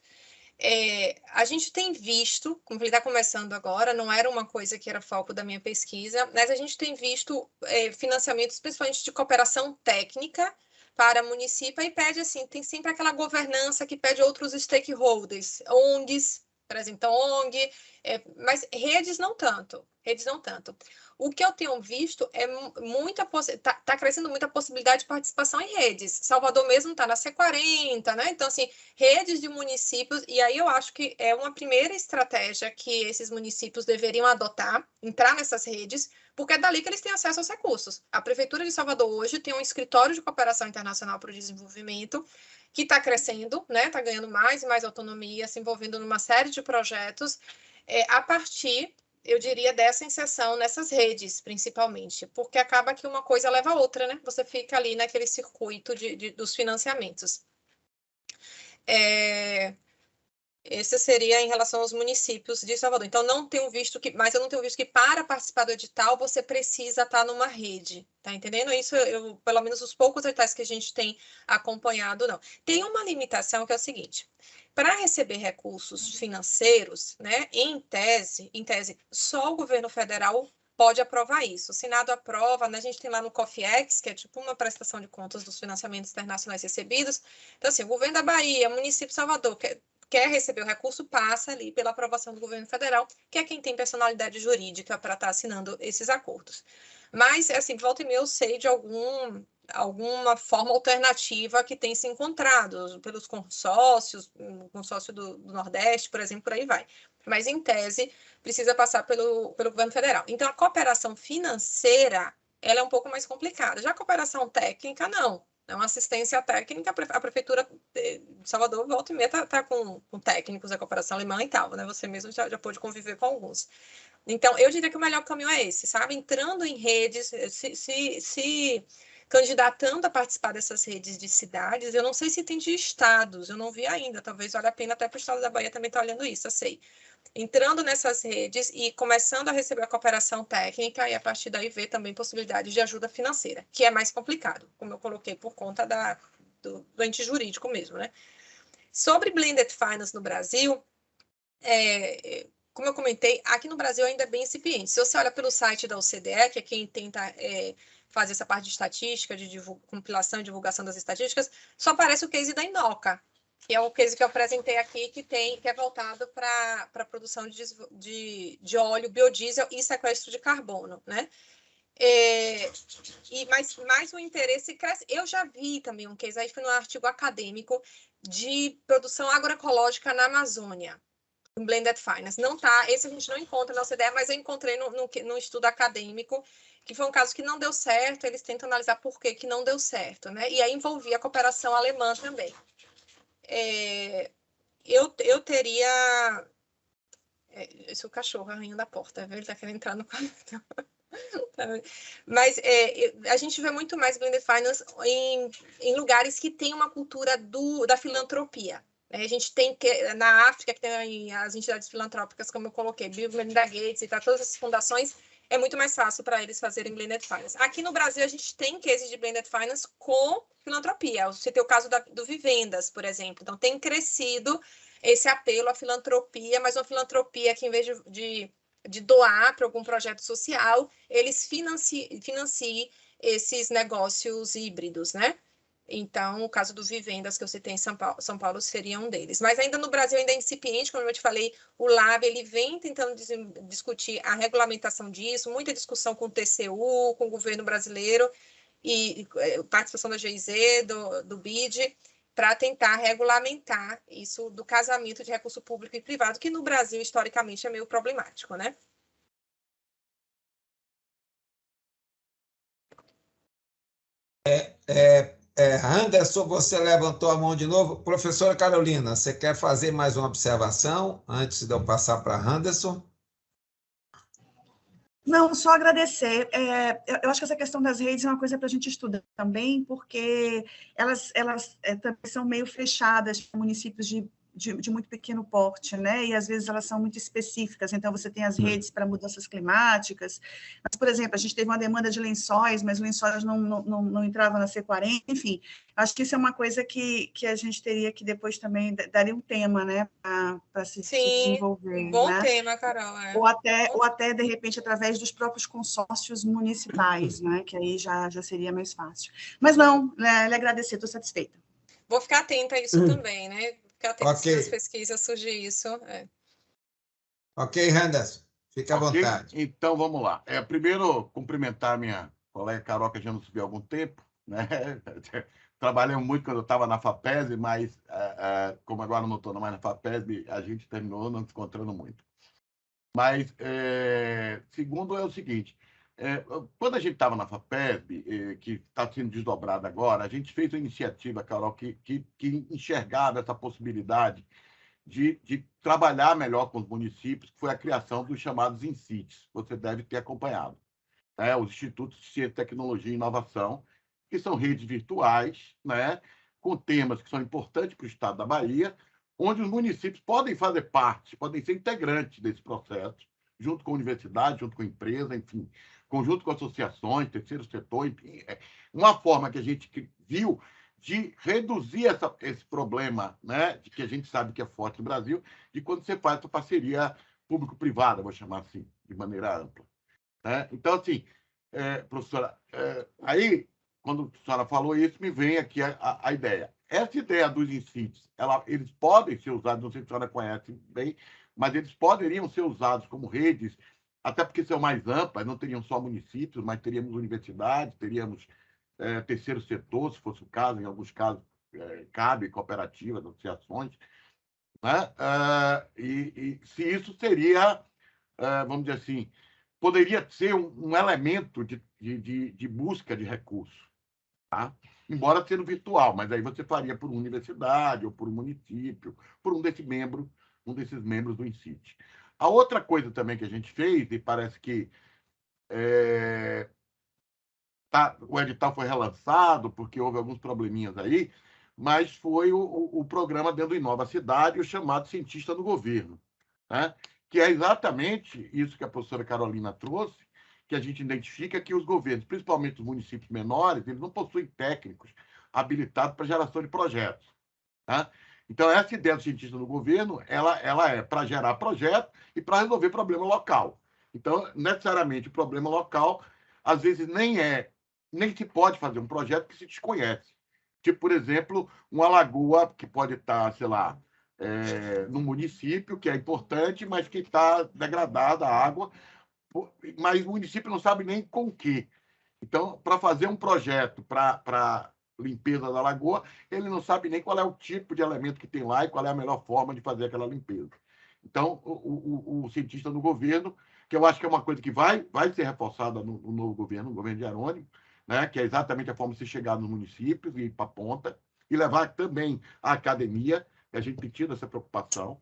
A gente tem visto, como ele está começando agora, não era uma coisa que era foco da minha pesquisa, mas a gente tem visto financiamentos, principalmente de cooperação técnica para município, e pede assim, tem sempre aquela governança que pede outros stakeholders, ONGs, por exemplo, então, ONG, mas redes não tanto. O que eu tenho visto é está crescendo muita possibilidade de participação em redes. Salvador mesmo está na C40, né? Então, assim, redes de municípios, e aí eu acho que é uma primeira estratégia que esses municípios deveriam adotar, entrar nessas redes, porque é dali que eles têm acesso aos recursos. A Prefeitura de Salvador hoje tem um escritório de cooperação internacional para o desenvolvimento, que está crescendo, né? Está ganhando mais e mais autonomia, se envolvendo numa série de projetos, a partir, eu diria, dessa inserção nessas redes, principalmente, porque acaba que uma coisa leva a outra, né? Você fica ali naquele circuito dos financiamentos. Esse seria em relação aos municípios de Salvador. Então, mas eu não tenho visto que para participar do edital você precisa estar numa rede, tá entendendo? Isso, pelo menos os poucos editais que a gente tem acompanhado, não. Tem uma limitação que é o seguinte: para receber recursos financeiros, né, em tese, só o governo federal pode aprovar isso. O Senado aprova, né, a gente tem lá no COFIEX, que é tipo uma prestação de contas dos financiamentos internacionais recebidos. Então, assim, o governo da Bahia, o município de Salvador, quer receber o recurso, passa ali pela aprovação do governo federal, que é quem tem personalidade jurídica para estar assinando esses acordos. Mas, assim, volta e meia eu sei de alguma forma alternativa que tem se encontrado pelos consórcios, o consórcio do Nordeste, por exemplo, por aí vai. Mas, em tese, precisa passar pelo governo federal. Então, a cooperação financeira, ela é um pouco mais complicada. Já a cooperação técnica, não. É uma assistência técnica, a Prefeitura de Salvador, volta e meia, está com técnicos da cooperação alemã e tal, né? Você mesmo já pôde conviver com alguns. Então, eu diria que o melhor caminho é esse, sabe? Entrando em redes, se candidatando a participar dessas redes de cidades. Eu não sei se tem de estados, eu não vi ainda, talvez valha a pena até para o estado da Bahia também estar olhando isso, eu sei. Entrando nessas redes e começando a receber a cooperação técnica, e a partir daí ver também possibilidades de ajuda financeira, que é mais complicado, como eu coloquei, por conta do ente jurídico mesmo, né? Sobre blended finance no Brasil, como eu comentei, aqui no Brasil ainda é bem incipiente. Se você olha pelo site da OCDE, que é quem tenta fazer essa parte de estatística, de compilação e divulgação das estatísticas, só aparece o case da Inoca, que é o case que eu apresentei aqui, que é voltado para a produção de óleo, biodiesel e sequestro de carbono, né? Mas o interesse cresce. Eu já vi também um case, aí foi no artigo acadêmico, de produção agroecológica na Amazônia, um blended finance. Não tá, esse a gente não encontra na OCDE, mas eu encontrei no estudo acadêmico que foi um caso que não deu certo, eles tentam analisar por que não deu certo, né? E aí envolvia a cooperação alemã também. Eu teria... esse é o cachorro arranhando a porta, ele está querendo entrar no quarto. Mas a gente vê muito mais Blended Finance em lugares que tem uma cultura da filantropia. A gente tem na África, que tem as entidades filantrópicas, como eu coloquei, Bill e Melinda Gates e todas essas fundações, é muito mais fácil para eles fazerem Blended Finance. Aqui no Brasil, a gente tem cases de Blended Finance com filantropia. Você tem o caso do Vivendas, por exemplo. Então, tem crescido esse apelo à filantropia, mas uma filantropia que, em vez de doar para algum projeto social, eles financiem esses negócios híbridos, né? Então, o caso do Vivendas, que eu citei em São Paulo seria um deles. Mas ainda no Brasil, ainda é incipiente, como eu te falei, o LAB, ele vem tentando discutir a regulamentação disso, muita discussão com o TCU, com o governo brasileiro, e participação da GIZ, do BID, para tentar regulamentar isso do casamento de recurso público e privado, que no Brasil, historicamente, é meio problemático, né? Anderson, você levantou a mão de novo. Professora Carolina, você quer fazer mais uma observação antes de eu passar para Anderson? Não, só agradecer. Eu acho que essa questão das redes é uma coisa para a gente estudar também, porque elas também são meio fechadas para municípios de muito pequeno porte, né? E às vezes elas são muito específicas. Então você tem as redes para mudanças climáticas. Mas, por exemplo, a gente teve uma demanda de lençóis, mas lençóis não entravam na C40. Enfim, acho que isso é uma coisa que a gente teria que depois também daria um tema, né? Para se desenvolver. Sim, bom né? Tema, Carol. Ou até, de repente, através dos próprios consórcios municipais, né? Que aí já seria mais fácil. Mas não, lhe agradecer, estou satisfeita. Vou ficar atenta a isso também, né? Ficar atenta Okay. nas pesquisas surgir isso. Ok, Anderson, fica à vontade. Então, vamos lá. Primeiro, cumprimentar minha colega Carol, que já não subiu há algum tempo, né? Trabalhamos muito quando eu estava na FAPESB, mas como agora não estou mais na FAPESB, a gente terminou não se encontrando muito. Mas, segundo, é o seguinte, quando a gente estava na FAPESB, que está sendo desdobrada agora, a gente fez uma iniciativa, Carol, que enxergava essa possibilidade de trabalhar melhor com os municípios, que foi a criação dos chamados INCITs. Você deve ter acompanhado. Os Institutos de Ciência, Tecnologia e Inovação, que são redes virtuais, né, com temas que são importantes para o Estado da Bahia, onde os municípios podem fazer parte, podem ser integrantes desse processo, junto com a universidade, junto com a empresa, enfim, conjunto com associações, terceiro setor, enfim, uma forma que a gente viu de reduzir esse problema, né, de que a gente sabe que é forte no Brasil, de quando você faz essa parceria público-privada, vou chamar assim, de maneira ampla. Né? Então, assim, professora, aí, quando a senhora falou isso, me vem aqui a ideia. Essa ideia dos INCITs, eles podem ser usados, não sei se a senhora conhece bem, mas eles poderiam ser usados como redes, até porque são mais amplas, não teriam só municípios, mas teríamos universidades, teríamos terceiro setor, se fosse o caso, em alguns casos, cabe cooperativas, associações, né? E se isso seria, vamos dizer assim, poderia ser um elemento de busca de recursos, tá? Embora sendo virtual, mas aí você faria por uma universidade ou por um município, por um desses membros do INCIT. A outra coisa também que a gente fez, e parece que o edital foi relançado, porque houve alguns probleminhas aí, mas foi o programa dentro do Inova Cidade, o chamado Cientista do Governo, né? Que é exatamente isso que a professora Carolina trouxe, que a gente identifica que os governos, principalmente os municípios menores, eles não possuem técnicos habilitados para geração de projetos. Tá? Então, essa ideia do cientista do governo, ela é para gerar projeto e para resolver problema local. Então, necessariamente, o problema local, às vezes, nem se pode fazer um projeto que se desconhece. Tipo, por exemplo, uma lagoa que pode estar, sei lá, no município, que é importante, mas que está degradada a água, mas o município não sabe nem com o quê. Então, para fazer um projeto para limpeza da lagoa, ele não sabe nem qual é o tipo de elemento que tem lá e qual é a melhor forma de fazer aquela limpeza. Então, o cientista no governo, que eu acho que é uma coisa que vai ser reforçada no novo governo, no governo de Jerônimo, né, que é exatamente a forma de se chegar nos municípios e ir para a ponta, e levar também a academia, que a gente tem tido essa preocupação.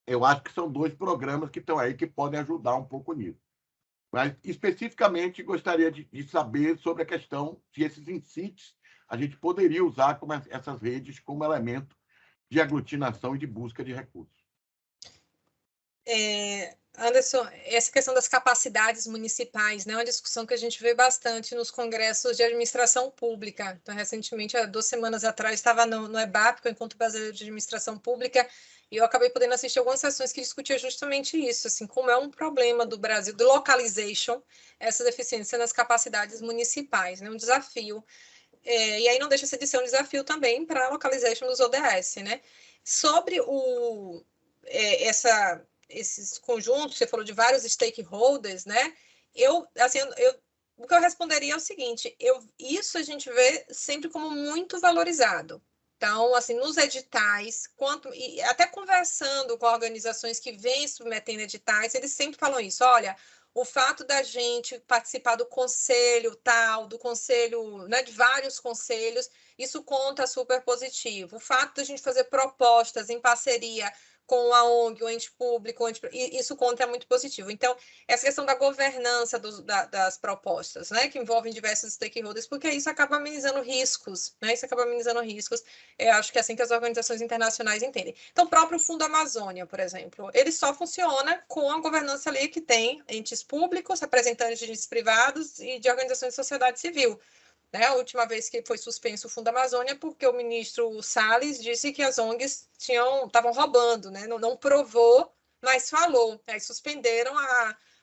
Eu acho que são 2 programas que estão aí que podem ajudar um pouco nisso. Mas, especificamente, gostaria de saber sobre a questão se esses INCITs a gente poderia usar como essas redes como elemento de aglutinação e de busca de recursos. Anderson, essa questão das capacidades municipais, né, é uma discussão que a gente vê bastante nos congressos de administração pública. Então, recentemente, há 2 semanas atrás, estava no EBAP, que é o Encontro Brasileiro de Administração Pública, e eu acabei podendo assistir algumas sessões que discutiam justamente isso, assim, como é um problema do Brasil, do localization, essa deficiência nas capacidades municipais, né, um desafio. E aí não deixa de ser um desafio também para a localization dos ODS, né? Sobre esses conjuntos, você falou de vários stakeholders, né? O que eu responderia é o seguinte: isso a gente vê sempre como muito valorizado. Então, assim, nos editais, e até conversando com organizações que vêm submetendo editais, eles sempre falam isso: olha, o fato da gente participar do conselho tal, do conselho, né, de vários conselhos, isso conta super positivo. O fato da gente fazer propostas em parceria com a ONG, o ente público, isso conta muito positivo. Então, essa questão da governança das propostas, né, que envolvem diversos stakeholders, porque isso acaba amenizando riscos, né, Eu acho que é assim que as organizações internacionais entendem. Então, o próprio Fundo Amazônia, por exemplo, ele só funciona com a governança ali que tem entes públicos, representantes de entes privados e de organizações de sociedade civil. Né? A última vez que foi suspenso o Fundo Amazônia, porque o ministro Salles disse que as ONGs estavam roubando, né? Não provou, mas falou. Aí suspenderam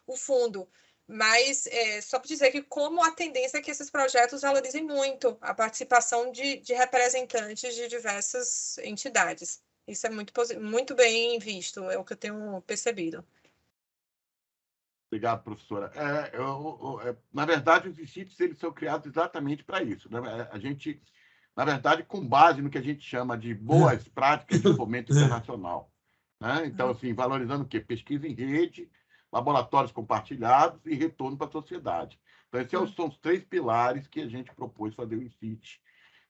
o fundo. Mas só para dizer que como a tendência é que esses projetos valorizem muito a participação de representantes de diversas entidades. Isso é muito bem visto, é o que eu tenho percebido. Obrigado, professora. Na verdade, os INCITs eles são criados exatamente para isso. Né? A gente, na verdade, com base no que a gente chama de boas práticas de fomento internacional. Né? Então, assim, valorizando o quê? Pesquisa em rede, laboratórios compartilhados e retorno para a sociedade. Então, esses são os 3 pilares que a gente propôs fazer o INCIT,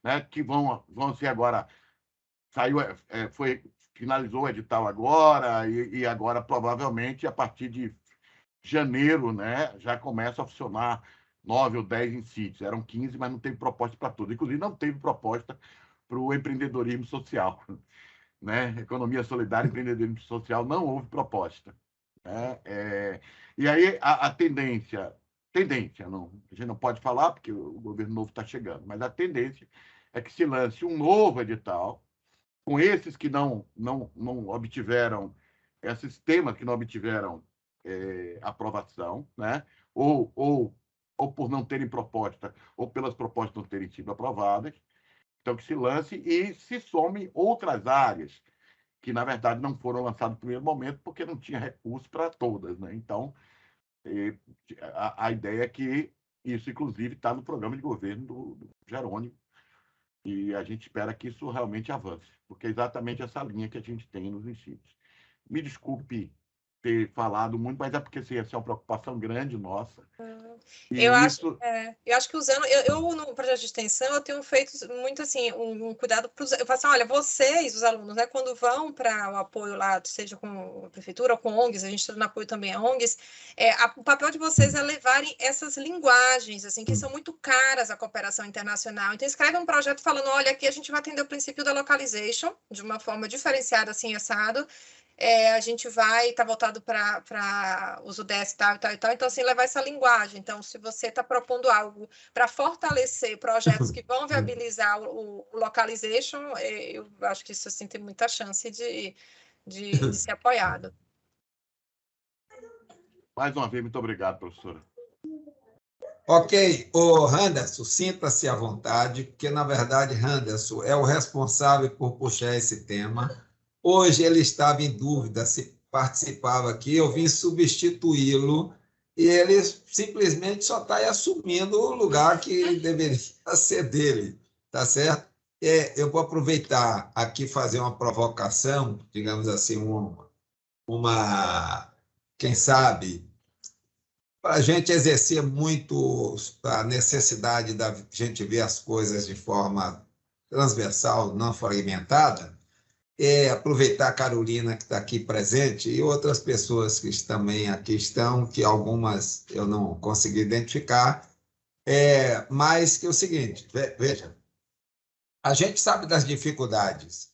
né? Que vão ser agora... finalizou o edital agora, e agora, provavelmente, a partir de janeiro, né, já começa a funcionar 9 ou 10 INCITs. Eram 15, mas não teve proposta para tudo. Inclusive, não teve proposta para o empreendedorismo social. Né? Economia solidária e empreendedorismo social, não houve proposta. Né? E aí, a tendência, não, a gente não pode falar, porque o governo novo está chegando, mas a tendência é que se lance um novo edital, com esses que não obtiveram, esses temas que não obtiveram aprovação, né? ou por não terem proposta, ou pelas propostas não terem sido aprovadas. Então, que se lance e se some outras áreas que, na verdade, não foram lançadas no primeiro momento porque não tinha recurso para todas. Né? Então, a ideia é que isso, inclusive, está no programa de governo do Jerônimo, e a gente espera que isso realmente avance, porque é exatamente essa linha que a gente tem nos INCITs. Me desculpe ter falado muito, mas é porque assim, essa é uma preocupação grande nossa. Eu acho que usando... Eu, no projeto de extensão, eu tenho feito muito assim, um cuidado para os... Eu falo assim, olha, vocês, os alunos, né, quando vão para o apoio lá, seja com a prefeitura ou com ONGs, a gente está dando apoio também a ONGs, o papel de vocês é levarem essas linguagens, assim, que são muito caras à cooperação internacional. Então, escreve um projeto falando, olha, aqui a gente vai atender o princípio da localization, de uma forma diferenciada, assim, assado, a gente vai estar voltado para os ODS tal e tal e tal, então assim, levar essa linguagem. Então, se você está propondo algo para fortalecer projetos que vão viabilizar o localization, eu acho que isso assim, tem muita chance de ser apoiado. Mais uma vez, muito obrigado, professora. Ok, o Anderson, sinta-se à vontade, porque, na verdade, Anderson é o responsável por puxar esse tema. Hoje ele estava em dúvida se participava aqui, eu vim substituí-lo, e ele simplesmente só está assumindo o lugar que deveria ser dele, tá certo? eu vou aproveitar aqui fazer uma provocação, digamos assim, quem sabe, para a gente exercer muito a necessidade da gente ver as coisas de forma transversal, não fragmentada, aproveitar a Carolina, que está aqui presente, e outras pessoas que também aqui estão, que algumas eu não consegui identificar, mas que é o seguinte, veja, a gente sabe das dificuldades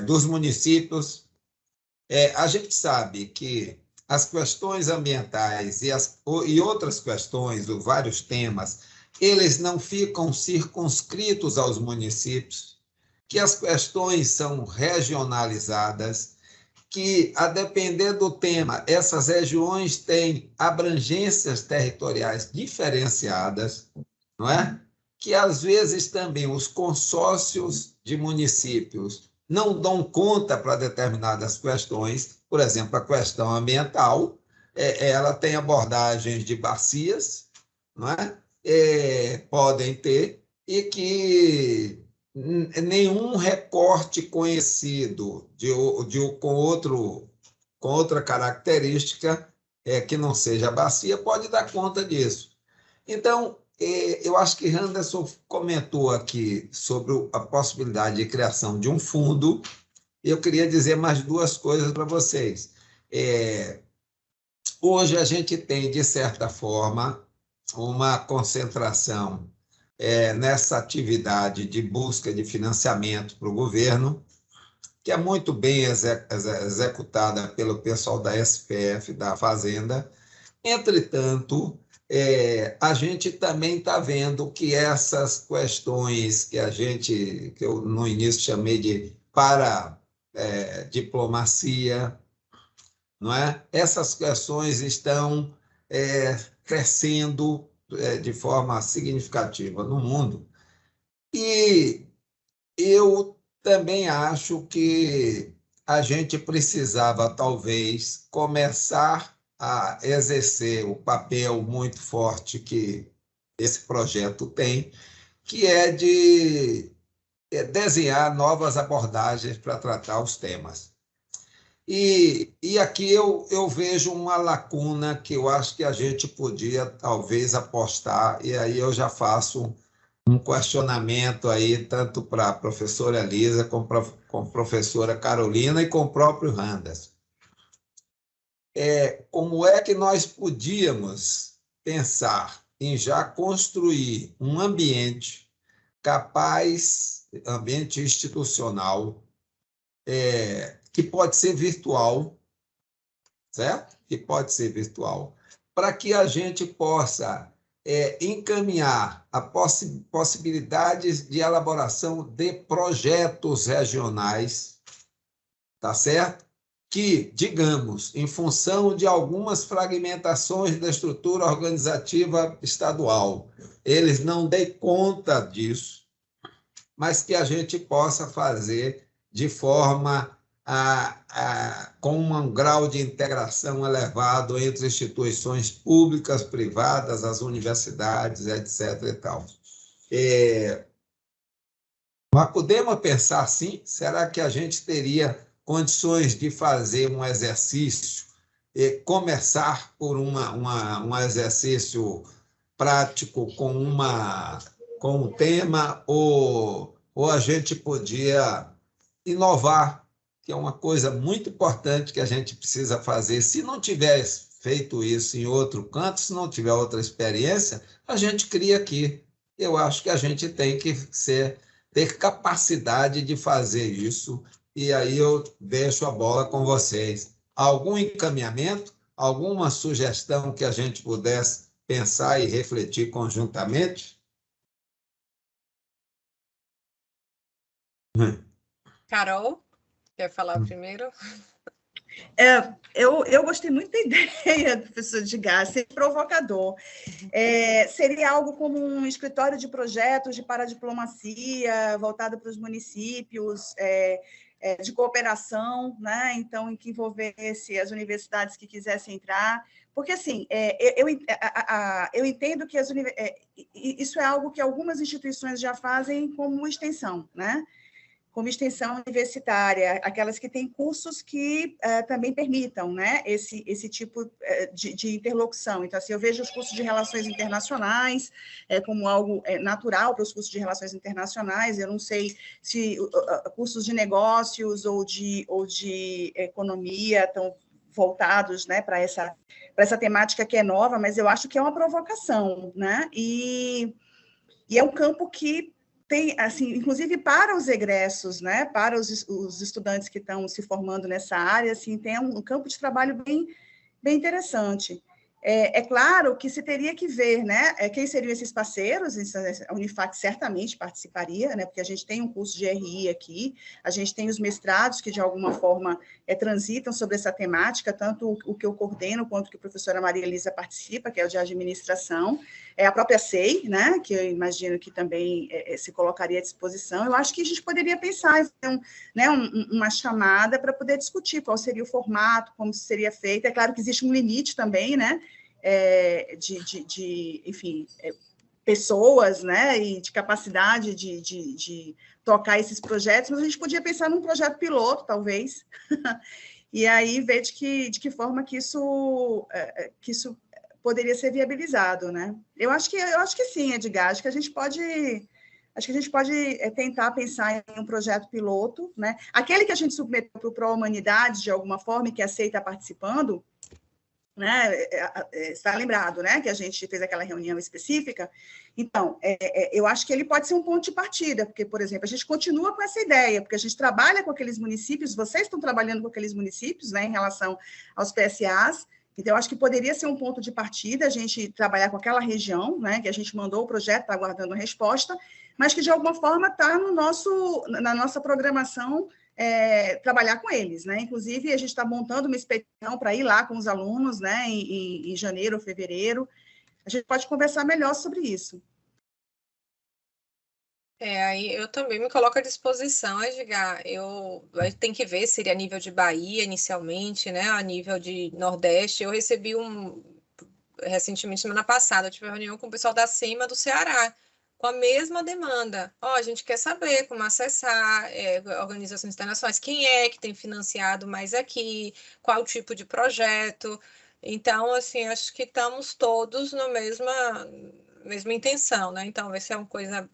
dos municípios, a gente sabe que as questões ambientais e outras questões, vários temas, eles não ficam circunscritos aos municípios, que as questões são regionalizadas, que, a depender do tema, essas regiões têm abrangências territoriais diferenciadas, não é? Que, às vezes, também os consórcios de municípios não dão conta para determinadas questões, por exemplo, a questão ambiental, ela tem abordagens de bacias, não é? Podem ter, e que nenhum recorte conhecido com outra característica que não seja bacia pode dar conta disso. Então, eu acho que Henderson comentou aqui sobre a possibilidade de criação de um fundo. Eu queria dizer mais duas coisas para vocês. Hoje a gente tem, de certa forma, uma concentração nessa atividade de busca de financiamento para o governo, que é muito bem executada pelo pessoal da SPF, da Fazenda. Entretanto, a gente também está vendo que essas questões que eu no início chamei de diplomacia, não é? Essas questões estão crescendo de forma significativa no mundo. E eu também acho que a gente precisava, talvez, começar a exercer o papel muito forte que esse projeto tem, que é de desenhar novas abordagens para tratar os temas. E aqui eu vejo uma lacuna que eu acho que a gente podia, talvez, apostar, e aí eu já faço um questionamento aí, tanto para a professora Elisa, como para a professora Carolina e com o próprio Randas. Como é que nós podíamos pensar em já construir um ambiente capaz, ambiente institucional, que pode ser virtual, certo? Que pode ser virtual, para que a gente possa encaminhar a possibilidades de elaboração de projetos regionais, tá certo? Que, digamos, em função de algumas fragmentações da estrutura organizativa estadual, eles não deem conta disso, mas que a gente possa fazer de forma com um grau de integração elevado entre instituições públicas, privadas, as universidades, etc. e tal. Mas podemos pensar assim? Será que a gente teria condições de fazer um exercício, começar por um exercício prático com um tema, ou a gente podia inovar, que é uma coisa muito importante que a gente precisa fazer. Se não tiver feito isso em outro canto, se não tiver outra experiência, a gente cria aqui. Eu acho que a gente tem que ter capacidade de fazer isso, e aí eu deixo a bola com vocês. Algum encaminhamento, alguma sugestão que a gente pudesse pensar e refletir conjuntamente? Carol, quer falar primeiro? Eu gostei muito da ideia do professor Edgar, ser provocador. Seria algo como um escritório de projetos de paradiplomacia voltado para os municípios, de cooperação, né? Então, em que envolvesse as universidades que quisessem entrar, Porque, assim, eu entendo que isso é algo que algumas instituições já fazem como extensão, né? Como extensão universitária, aquelas que têm cursos que também permitam, né, esse tipo de interlocução. Então, assim, eu vejo os cursos de relações internacionais como algo natural para os cursos de relações internacionais. Eu não sei se cursos de negócios ou de economia estão voltados, né, para essa temática que é nova, mas eu acho que é uma provocação, né, e é um campo que tem, assim, inclusive para os egressos, né, para os estudantes que estão se formando nessa área, assim, tem um campo de trabalho bem interessante. É claro que se teria que ver, né, quem seriam esses parceiros. A Unifac certamente participaria, né, porque a gente tem um curso de RI aqui, a gente tem os mestrados que, de alguma forma, transitam sobre essa temática, tanto o que eu coordeno quanto o que a professora Maria Elisa participa, que é o de administração, a própria SEI, né, que eu imagino que também se colocaria à disposição. Eu acho que a gente poderia pensar em uma chamada para poder discutir qual seria o formato, como seria feito. É claro que existe um limite também, né, enfim, pessoas, né, e de capacidade de tocar esses projetos, mas a gente podia pensar num projeto piloto, talvez, e aí ver de que forma que isso poderia ser viabilizado, né? Eu acho que sim, Edgar, acho que a gente pode tentar pensar em um projeto piloto, né? Aquele que a gente submeteu para o Pró-Humanidade, de alguma forma, e que a SEI está participando, né? Está lembrado, né? Que a gente fez aquela reunião específica. Então, eu acho que ele pode ser um ponto de partida, porque, por exemplo, a gente continua com essa ideia, porque a gente trabalha com aqueles municípios, vocês estão trabalhando com aqueles municípios, né? Em relação aos PSAs. Então, eu acho que poderia ser um ponto de partida a gente trabalhar com aquela região, né, que a gente mandou o projeto, está aguardando a resposta, mas que, de alguma forma, está na nossa programação trabalhar com eles, né? Inclusive, a gente está montando uma expedição para ir lá com os alunos, né, em janeiro ou fevereiro. A gente pode conversar melhor sobre isso. Aí eu também me coloco à disposição, Edgar. A gente tem que ver se seria a nível de Bahia, inicialmente, né? A nível de Nordeste. Eu recebi recentemente, semana passada, eu tive uma reunião com o pessoal da CIMA do Ceará, com a mesma demanda. A gente quer saber como acessar organizações internacionais, quem é que tem financiado mais aqui, qual tipo de projeto. Então, assim, acho que estamos todos na mesma intenção, né? Então, vai ser uma coisa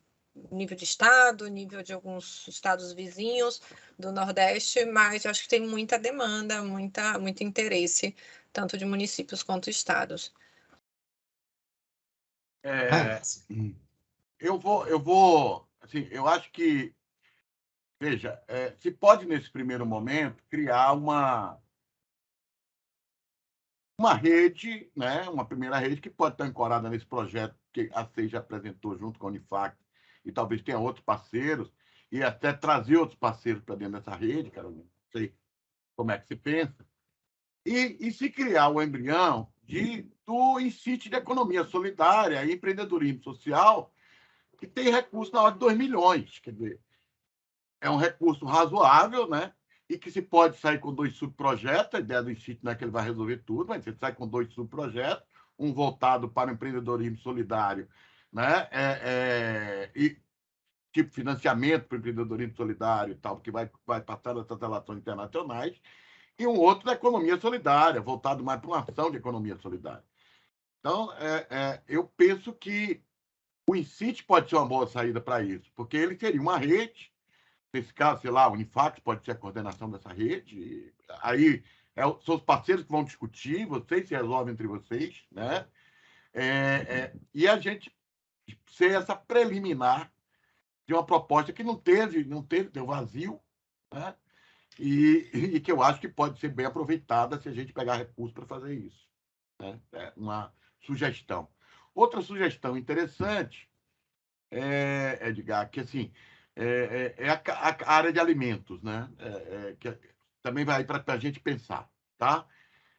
nível de estado, nível de alguns estados vizinhos do Nordeste, mas eu acho que tem muita demanda, muito interesse, tanto de municípios quanto estados. Eu vou, assim, eu acho que, veja, se pode, nesse primeiro momento, criar uma rede, né, uma primeira rede que pode estar ancorada nesse projeto que a SEI já apresentou junto com a Unifac, e talvez tenha outros parceiros, e até trazer outros parceiros para dentro dessa rede, Carolina, não sei como é que se pensa, e se criar o embrião do INCIT de Economia Solidária e Empreendedorismo Social, que tem recurso na ordem de 2 milhões, quer dizer, é um recurso razoável, né? E que se pode sair com 2 subprojetos. A ideia do INCIT não é que ele vai resolver tudo, mas você sai com 2 subprojetos, um voltado para o empreendedorismo solidário, né? E tipo financiamento para o empreendedorismo solidário e tal, que vai passar nessas relações internacionais, e um outro da economia solidária, voltado mais para uma ação de economia solidária. Então, eu penso que o INCIT pode ser uma boa saída para isso, porque ele seria uma rede. Nesse caso, sei lá, o Unifac pode ser a coordenação dessa rede. Aí são os parceiros que vão discutir, vocês se resolvem entre vocês, né? E a gente ser essa preliminar de uma proposta que não teve, deu vazio, né? E que eu acho que pode ser bem aproveitada se a gente pegar recursos para fazer isso, né? É uma sugestão. Outra sugestão interessante, Edgar, que assim, a área de alimentos, né? Que também vai para a gente pensar, tá?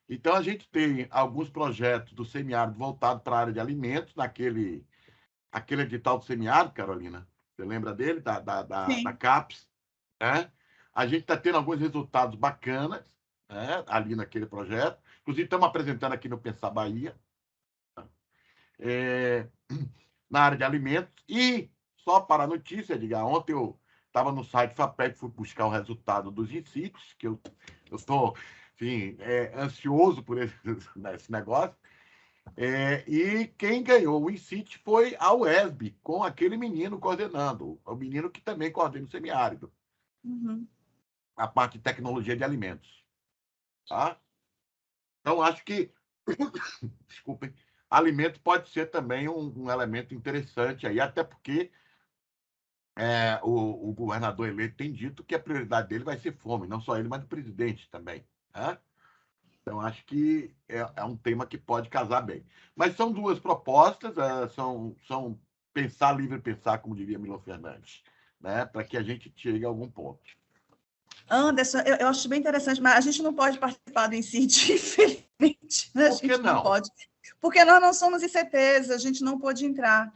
Então, a gente tem alguns projetos do semiárido voltados para a área de alimentos, aquele edital do semiárido, Carolina, você lembra dele? Da CAPES, né? A gente está tendo alguns resultados bacanas, né? Ali naquele projeto. Inclusive, estamos apresentando aqui no Pensar Bahia, na área de alimentos. E, só para a notícia, Edgar, ontem eu estava no site FAPEC, fui buscar o resultado dos INCITs, que eu estou ansioso por esse negócio. E quem ganhou o INCIT foi a UESB, com aquele menino coordenando, o menino que também coordena o semiárido, a parte de tecnologia de alimentos. Tá? Então, acho que, desculpem, alimento pode ser também um elemento interessante aí, até porque o governador eleito tem dito que a prioridade dele vai ser fome, não só ele, mas o presidente também. Né? Então, acho que é um tema que pode casar bem. Mas são duas propostas, são pensar livre, pensar, como diria Milton Fernandes, né? Para que a gente chegue a algum ponto. Anderson, eu acho bem interessante, mas a gente não pode participar do INCIT, infelizmente. Né? Por que não? Pode. Porque nós não somos ICTs, a gente não pôde entrar.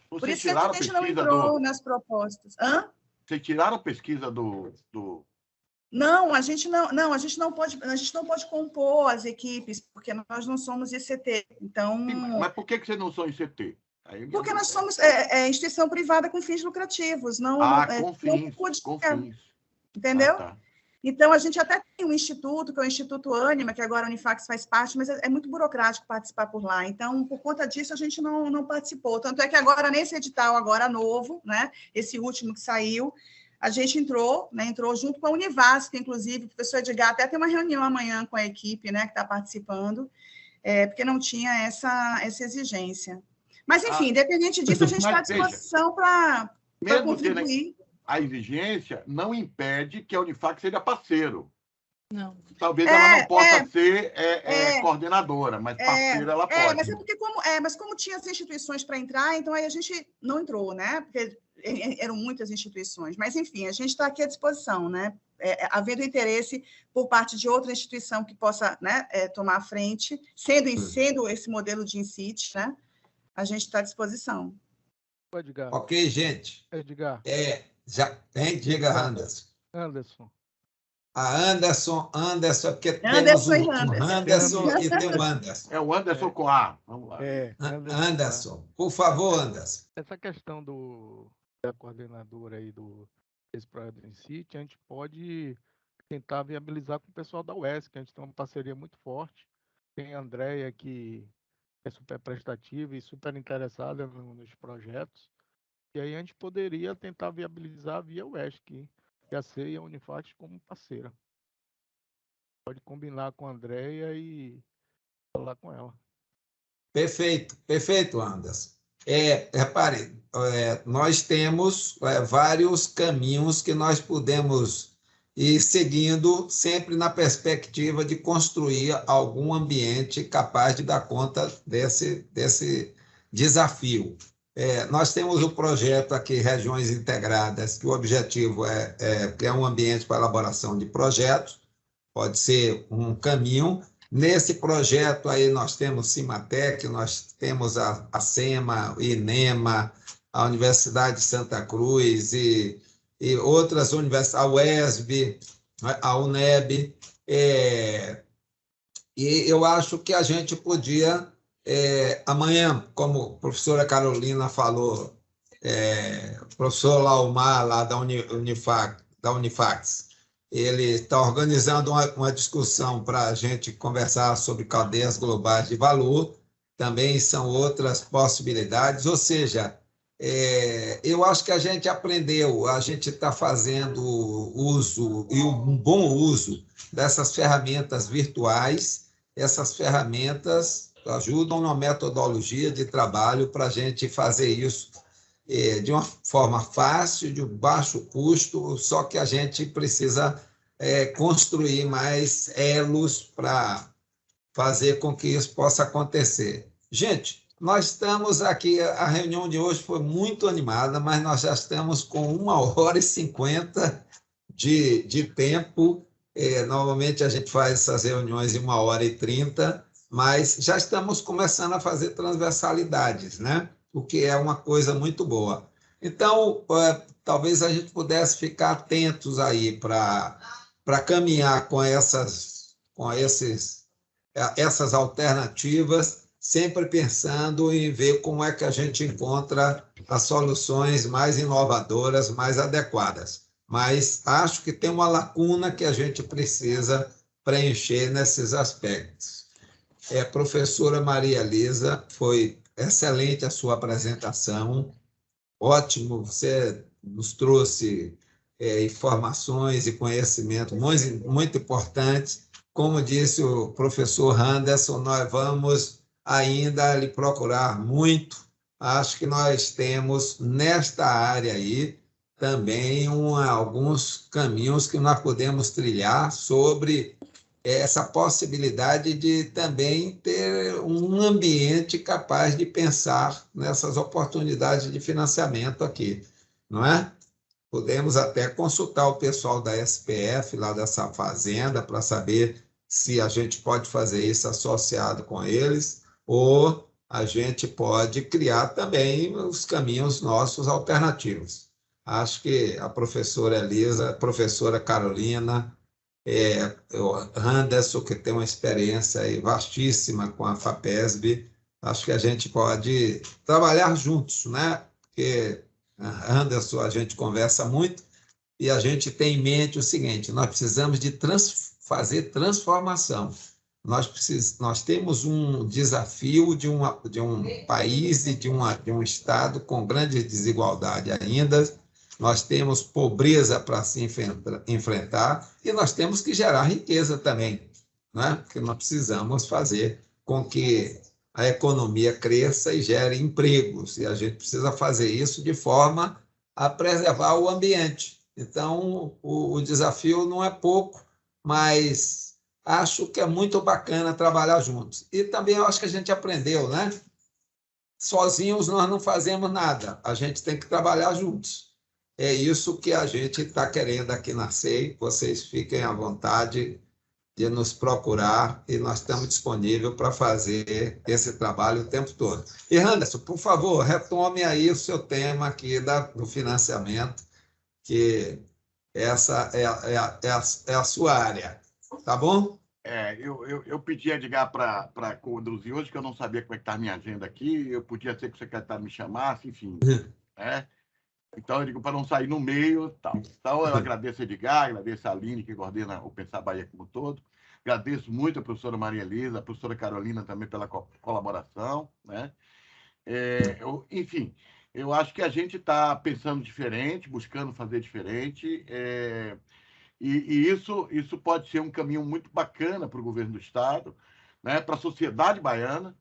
Por isso que a gente não entrou nas propostas. Vocês tiraram a pesquisa do... Não, a gente não pode compor as equipes, porque nós não somos ICT. Então... Mas por que vocês não são ICT? Porque nós somos instituição privada com fins lucrativos. Não, com fins. Entendeu? Tá. Então, a gente até tem um instituto, que é o Instituto Ânima, que agora a Unifax faz parte, mas é muito burocrático participar por lá. Então, por conta disso, a gente não participou. Tanto é que agora, nesse edital agora novo, né, esse último que saiu, a gente entrou junto com a Univasf, inclusive, o professor Edgar até tem uma reunião amanhã com a equipe, né, que está participando, porque não tinha essa exigência. Mas, enfim, independente disso, a gente está à disposição para contribuir. A exigência não impede que a Unifac seja parceiro. Não. Talvez ela não possa ser coordenadora, mas parceira ela pode. Mas como tinha as instituições para entrar, então aí a gente não entrou, né? Porque eram muitas instituições. Mas, enfim, a gente está aqui à disposição, né? Havendo interesse por parte de outra instituição que possa, né, tomar a frente, sendo esse modelo de INCIT, né? A gente está à disposição. Edgar. Ok, gente. Edgar. Diga, Anderson. Anderson. Anderson, porque Anderson temos Anderson e tem o Anderson. É o Anderson com A. Vamos lá. Anderson, por favor, Anderson. Essa questão da coordenadora aí desse projeto do INCIT, a gente pode tentar viabilizar com o pessoal da UESC, que a gente tem uma parceria muito forte. Tem a Andréia, que é super prestativa e super interessada nos projetos. E aí a gente poderia tentar viabilizar via UESC, e a CEI e a Unifax como parceira. Pode combinar com a Andréia e falar com ela. Perfeito, Anderson. Repare, nós temos vários caminhos que nós podemos ir seguindo, sempre na perspectiva de construir algum ambiente capaz de dar conta desse desafio. Nós temos o projeto aqui, Regiões Integradas, que o objetivo é criar um ambiente para elaboração de projetos, pode ser um caminho. Nesse projeto aí nós temos Cimatec, nós temos a SEMA, o INEMA, a Universidade de Santa Cruz e outras universidades, a UESB, a UNEB, e eu acho que a gente podia... amanhã, como a professora Carolina falou, o professor Laumar, lá da Unifax, ele está organizando uma discussão para a gente conversar sobre cadeias globais de valor, também são outras possibilidades, ou seja, eu acho que a gente aprendeu, a gente está fazendo uso, e um bom uso, dessas ferramentas virtuais, essas ferramentas ajudam na metodologia de trabalho para a gente fazer isso de uma forma fácil, de baixo custo, só que a gente precisa construir mais elos para fazer com que isso possa acontecer. Gente, nós estamos aqui, a reunião de hoje foi muito animada, mas nós já estamos com 1h50 de tempo. Normalmente a gente faz essas reuniões em 1h30, mas já estamos começando a fazer transversalidades, né? O que é uma coisa muito boa. Então, talvez a gente pudesse ficar atentos aí para caminhar com esses essas alternativas, sempre pensando em ver como é que a gente encontra as soluções mais inovadoras, mais adequadas. Mas acho que tem uma lacuna que a gente precisa preencher nesses aspectos. Professora Maria Elisa, foi excelente a sua apresentação, ótimo, você nos trouxe informações e conhecimento muito importantes. Como disse o professor Anderson, nós vamos ainda lhe procurar muito. Acho que nós temos nesta área aí também alguns caminhos que nós podemos trilhar sobre essa possibilidade de também ter um ambiente capaz de pensar nessas oportunidades de financiamento aqui, não é? Podemos até consultar o pessoal da SPF, lá dessa fazenda, para saber se a gente pode fazer isso associado com eles, ou a gente pode criar também os caminhos nossos alternativos. Acho que a professora Elisa, a professora Carolina, o Anderson, que tem uma experiência aí vastíssima com a FAPESB, acho que a gente pode trabalhar juntos, né? Porque Anderson, a gente conversa muito e a gente tem em mente o seguinte: nós precisamos de fazer transformação. Nós temos um desafio de um país e de um estado com grande desigualdade ainda. Nós temos pobreza para se enfrentar e nós temos que gerar riqueza também, né? Porque nós precisamos fazer com que a economia cresça e gere empregos, e a gente precisa fazer isso de forma a preservar o ambiente. Então, o desafio não é pouco, mas acho que é muito bacana trabalhar juntos. E também eu acho que a gente aprendeu, né? Sozinhos nós não fazemos nada, a gente tem que trabalhar juntos. É isso que a gente está querendo aqui na SEI. Vocês fiquem à vontade de nos procurar e nós estamos disponíveis para fazer esse trabalho o tempo todo. E, Anderson, por favor, retome aí o seu tema aqui do financiamento, que essa é a sua área. Tá bom? Eu pedi a Edgar para conduzir hoje, que eu não sabia como é que está a minha agenda aqui. Eu podia ser que o secretário me chamasse, enfim. Né? Então, eu digo para não sair no meio. Tal. Então, eu agradeço a Edgar, agradeço a Aline, que coordena o Pensar Bahia como um todo. Agradeço muito a professora Maria Elisa, a professora Carolina também pela colaboração. Né? Enfim, eu acho que a gente está pensando diferente, buscando fazer diferente. E isso pode ser um caminho muito bacana para o governo do Estado, né? Para a sociedade baiana,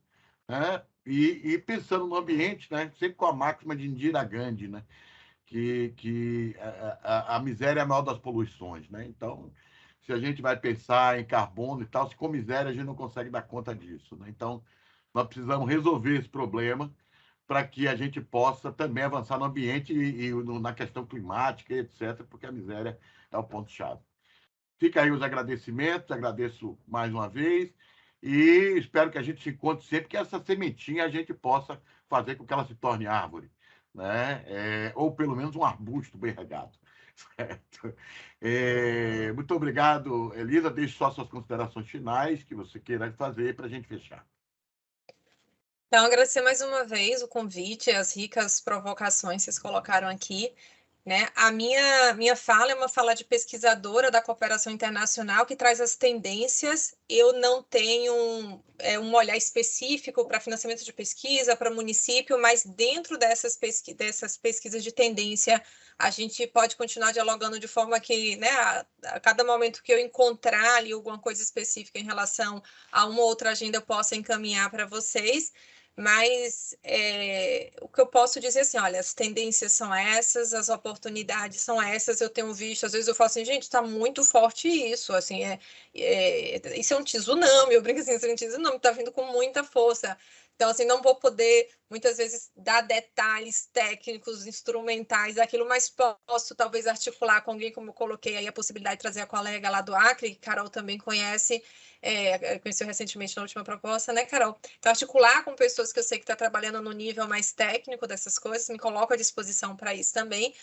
né? E pensando no ambiente, né? Sempre com a máxima de Indira Gandhi, né? Que a miséria é a maior das poluições, né? Então, se a gente vai pensar em carbono e tal, se com miséria a gente não consegue dar conta disso, né? Então, nós precisamos resolver esse problema para que a gente possa também avançar no ambiente e na questão climática, etc., porque a miséria é o ponto-chave. Fica aí os agradecimentos, agradeço mais uma vez e espero que a gente se encontre sempre, que essa sementinha a gente possa fazer com que ela se torne árvore, né? Ou pelo menos um arbusto bem regado. Certo? Muito obrigado, Elisa. Deixe só suas considerações finais que você queira fazer para a gente fechar. Então, agradecer mais uma vez o convite, as ricas provocações que vocês colocaram aqui. Né? A minha fala é uma fala de pesquisadora da cooperação internacional que traz as tendências. Eu não tenho um olhar específico para financiamento de pesquisa, para município, mas dentro dessas pesquisas de tendência, a gente pode continuar dialogando de forma que, né, a cada momento que eu encontrar ali alguma coisa específica em relação a uma outra agenda, eu possa encaminhar para vocês. Mas o que eu posso dizer assim, olha, as tendências são essas, as oportunidades são essas, eu tenho visto, às vezes eu falo assim, gente, está muito forte isso, assim, isso é um tsunami, eu brinco assim, isso é um tsunami, está vindo com muita força. Então, assim, não vou poder, muitas vezes, dar detalhes técnicos, instrumentais, daquilo, mas posso, talvez, articular com alguém, como eu coloquei aí a possibilidade de trazer a colega lá do Acre, que Carol também conhece, conheceu recentemente na última proposta, né, Carol? Então, articular com pessoas que eu sei que estão trabalhando no nível mais técnico dessas coisas, me coloco à disposição para isso também.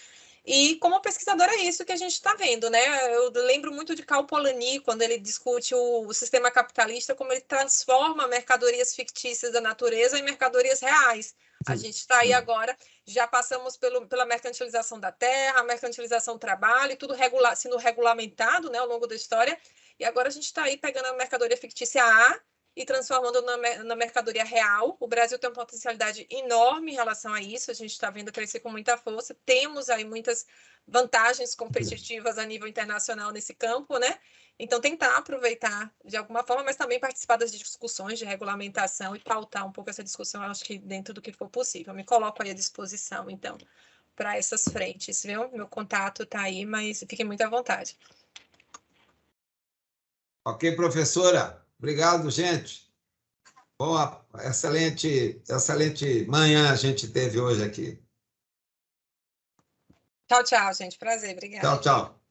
E como pesquisadora é isso que a gente está vendo, né? Eu lembro muito de Cal Polanyi, quando ele discute o sistema capitalista, como ele transforma mercadorias fictícias da natureza em mercadorias reais. A gente está aí agora, já passamos pela mercantilização da terra, a mercantilização do trabalho, tudo sendo regulamentado, né, ao longo da história, e agora a gente está aí pegando a mercadoria fictícia A e transformando na mercadoria real. O Brasil tem uma potencialidade enorme em relação a isso, a gente está vendo crescer com muita força, temos aí muitas vantagens competitivas a nível internacional nesse campo, né? Então, tentar aproveitar de alguma forma, mas também participar das discussões de regulamentação e pautar um pouco essa discussão, acho que dentro do que for possível. Eu me coloco aí à disposição, então, para essas frentes, viu? Meu contato está aí, mas fiquem muito à vontade. Ok, professora. Obrigado, gente. Boa, excelente manhã a gente teve hoje aqui. Tchau, tchau, gente. Prazer, obrigada. Tchau, tchau.